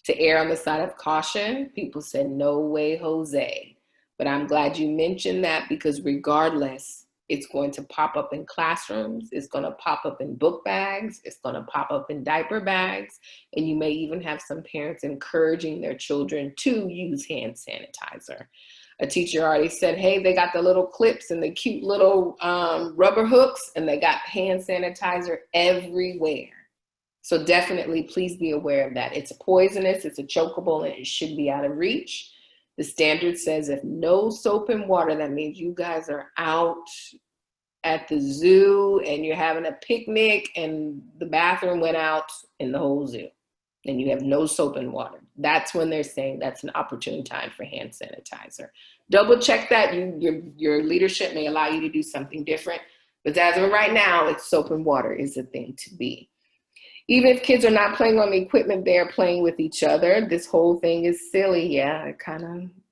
To err on the side of caution, people said, no way, Jose. But I'm glad you mentioned that, because regardless, it's going to pop up in classrooms, it's going to pop up in book bags, it's going to pop up in diaper bags, and you may even have some parents encouraging their children to use hand sanitizer. A teacher already said, hey, they got the little clips and the cute little rubber hooks, and they got hand sanitizer everywhere. So definitely please be aware of that. It's poisonous, it's a chokeable, and it should be out of reach. The standard says if no soap and water, that means you guys are out at the zoo and you're having a picnic and the bathroom went out in the whole zoo and you have no soap and water. That's when they're saying that's an opportune time for hand sanitizer. Double check that. Your leadership may allow you to do something different, but as of right now, it's soap and water is the thing to be. Even if kids are not playing on the equipment, they're playing with each other. This whole thing is silly. Yeah,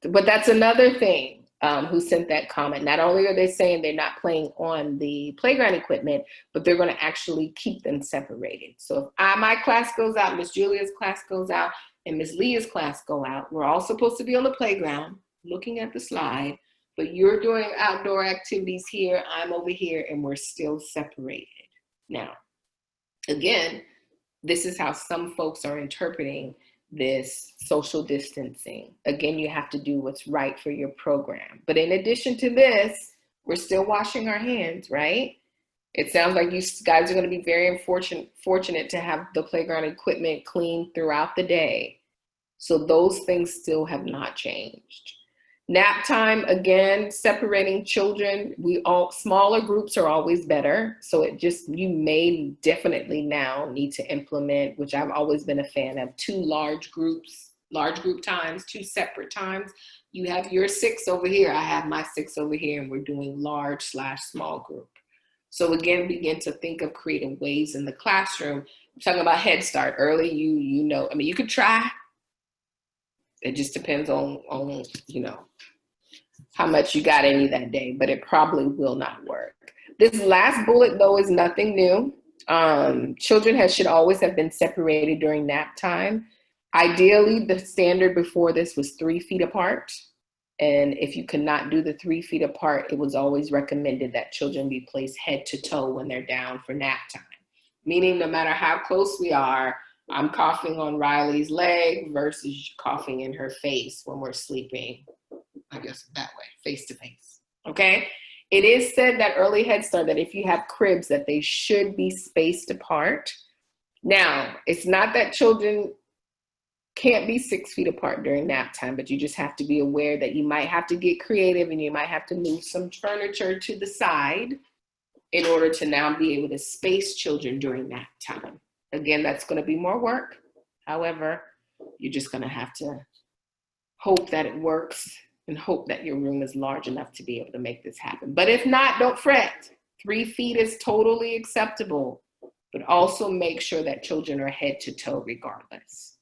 but that's another thing. Who sent that comment. Not only are they saying they're not playing on the playground equipment, but they're going to actually keep them separated. So if my class goes out, Miss Julia's class goes out, and Miss Leah's class go out. We're all supposed to be on the playground looking at the slide, but you're doing outdoor activities here, I'm over here, and we're still separated. Now, again, this is how some folks are interpreting this social distancing. Again, you have to do what's right for your program. But in addition to this, we're still washing our hands, right? It sounds like you guys are going to be very fortunate to have the playground equipment clean throughout the day. So those things still have not changed. Nap time, again, separating children. Smaller groups are always better. So you may definitely now need to implement, which I've always been a fan of, 2 large group times, 2 separate times. You have your 6 over here, I have my 6 over here, and we're doing large/small group. So again, begin to think of creative ways in the classroom. I'm talking about Head Start early. You could try. It just depends on how much you got in you that day, but it probably will not work. This last bullet, though, is nothing new. Children should always have been separated during nap time. Ideally, the standard before this was 3 feet apart. And if you could not do the 3 feet apart, it was always recommended that children be placed head to toe when they're down for nap time. Meaning no matter how close we are, I'm coughing on Riley's leg versus coughing in her face when we're sleeping, I guess that way, face to face, okay? It is said that early Head Start, that if you have cribs, that they should be spaced apart. Now, it's not that children can't be 6 feet apart during nap time, but you just have to be aware that you might have to get creative and you might have to move some furniture to the side in order to now be able to space children during nap time. Again, that's going to be more work. However, you're just going to have to hope that it works and hope that your room is large enough to be able to make this happen. But if not, don't fret. 3 feet is totally acceptable, but also make sure that children are head to toe regardless.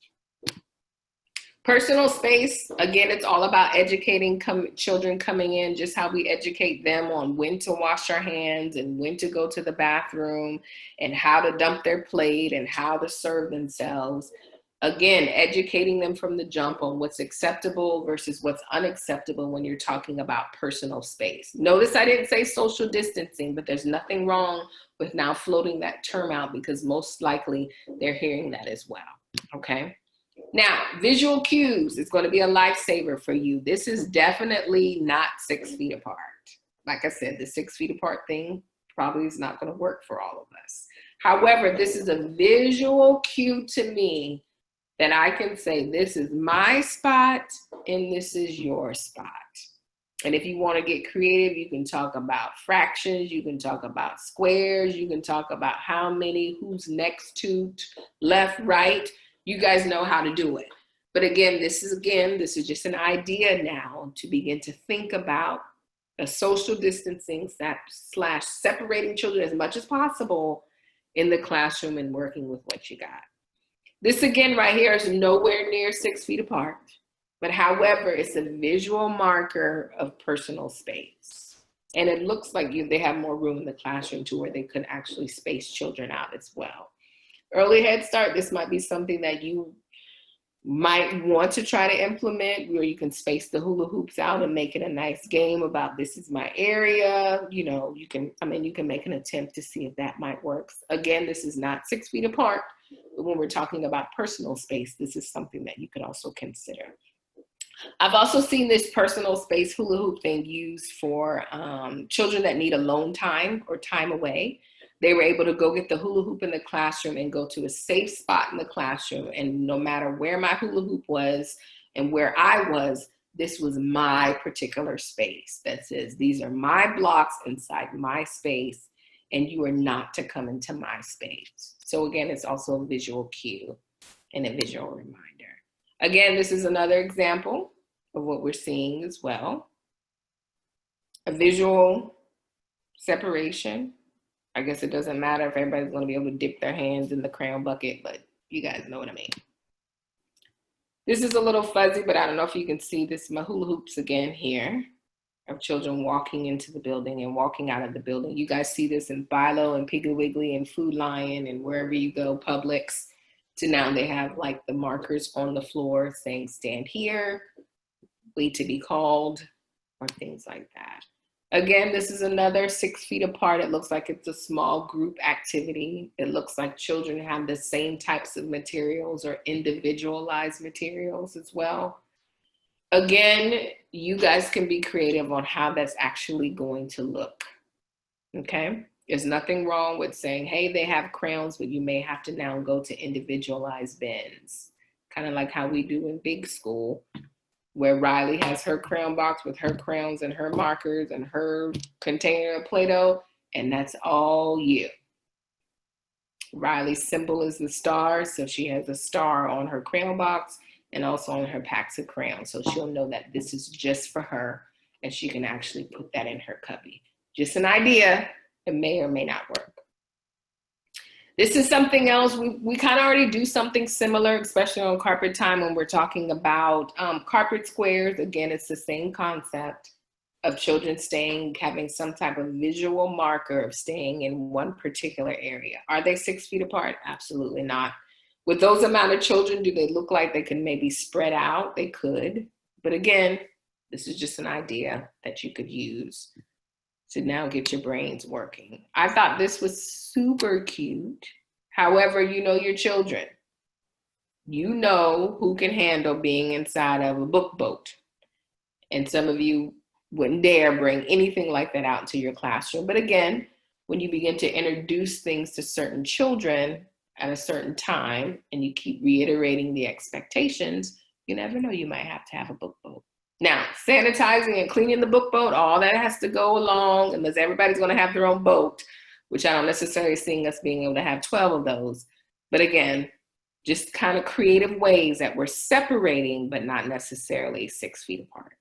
Personal space, again, it's all about educating children coming in, just how we educate them on when to wash our hands and when to go to the bathroom and how to dump their plate and how to serve themselves. Again, educating them from the jump on what's acceptable versus what's unacceptable when you're talking about personal space. Notice I didn't say social distancing, but there's nothing wrong with now floating that term out because most likely they're hearing that as well, okay? Now, visual cues is going to be a lifesaver for you. This is definitely not 6 feet apart. Like I said, the 6 feet apart thing probably is not going to work for all of us. However, this is a visual cue to me that I can say, this is my spot and this is your spot. And if you want to get creative, you can talk about fractions, you can talk about squares, you can talk about how many, who's next to, left, right. You guys know how to do it. But again, this is just an idea now to begin to think about a social distancing / separating children as much as possible in the classroom and working with what you got. This again right here is nowhere near 6 feet apart, but however, it's a visual marker of personal space. And it looks like they have more room in the classroom to where they could actually space children out as well. Early Head Start, this might be something that you might want to try to implement where you can space the hula hoops out and make it a nice game about this is my area. You can make an attempt to see if that might work. Again, this is not 6 feet apart, but when we're talking about personal space, this is something that you could also consider. I've also seen this personal space hula hoop thing used for children that need alone time or time away. They were able to go get the hula hoop in the classroom and go to a safe spot in the classroom. And no matter where my hula hoop was and where I was, this was my particular space that says, these are my blocks inside my space, and you are not to come into my space. So again, it's also a visual cue and a visual reminder. Again, this is another example of what we're seeing as well. A visual separation. I guess it doesn't matter if everybody's going to be able to dip their hands in the crayon bucket, but you guys know what I mean. This is a little fuzzy, but I don't know if you can see this. My hula hoops again here of children walking into the building and walking out of the building. You guys see this in Philo and Piggly Wiggly and Food Lion and wherever you go, Publix. So now they have like the markers on the floor saying stand here, wait to be called, or things like that. Again, this is another 6 feet apart. It looks like it's a small group activity. It looks like children have the same types of materials or individualized materials as well. Again, you guys can be creative on how that's actually going to look, okay? There's nothing wrong with saying, hey, they have crayons, but you may have to now go to individualized bins, kind of like how we do in big school, where Riley has her crayon box with her crayons and her markers and her container of Play-Doh, and that's all you. Riley's symbol is the star, so she has a star on her crayon box and also on her packs of crayons, so she'll know that this is just for her, and she can actually put that in her cubby. Just an idea. It may or may not work. This is something else. We kind of already do something similar, especially on carpet time when we're talking about carpet squares. Again, it's the same concept of children having some type of visual marker of staying in one particular area. Are they 6 feet apart? Absolutely not. With those amount of children, do they look like they can maybe spread out? They could. But again, this is just an idea that you could use to now get your brains working. I thought this was super cute. However, you know your children. You know who can handle being inside of a book boat. And some of you wouldn't dare bring anything like that out into your classroom. But again, when you begin to introduce things to certain children at a certain time and you keep reiterating the expectations, you never know, you might have to have a book boat. Now, sanitizing and cleaning the book boat, all that has to go along, unless everybody's going to have their own boat, which I don't necessarily see us being able to have 12 of those. But again, just kind of creative ways that we're separating, but not necessarily 6 feet apart.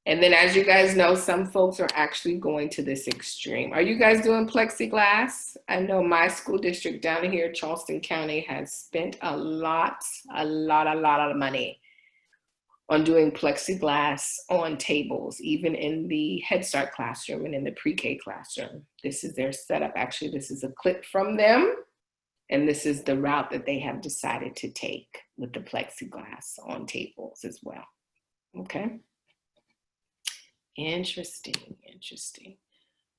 And then, as you guys know, some folks are actually going to this extreme. Are you guys doing plexiglass? I know my school district down here, Charleston County, has spent a lot of money on doing plexiglass on tables, even in the Head Start classroom and in the pre-K classroom. This is their setup. Actually, this is a clip from them, and this is the route that they have decided to take with the plexiglass on tables as well. Okay. Interesting.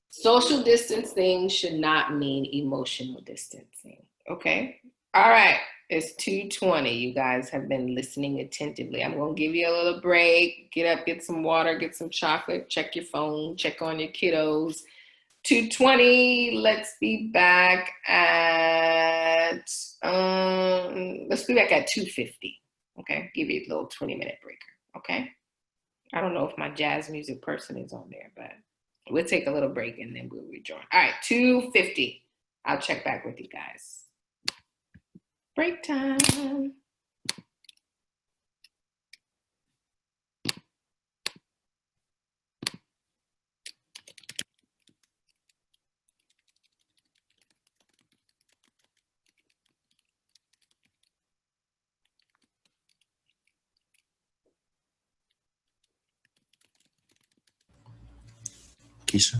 Social distancing should not mean emotional distancing. Okay. All right. It's 2:20. You guys have been listening attentively. I'm going to give you a little break. Get up, get some water, get some chocolate, check your phone, check on your kiddos. 2:20. Let's be back at 2:50. Okay. Give you a little 20-minute breaker. Okay. I don't know if my jazz music person is on there, but we'll take a little break and then we'll rejoin. All right, 2:50. I'll check back with you guys. Break time. Keisha.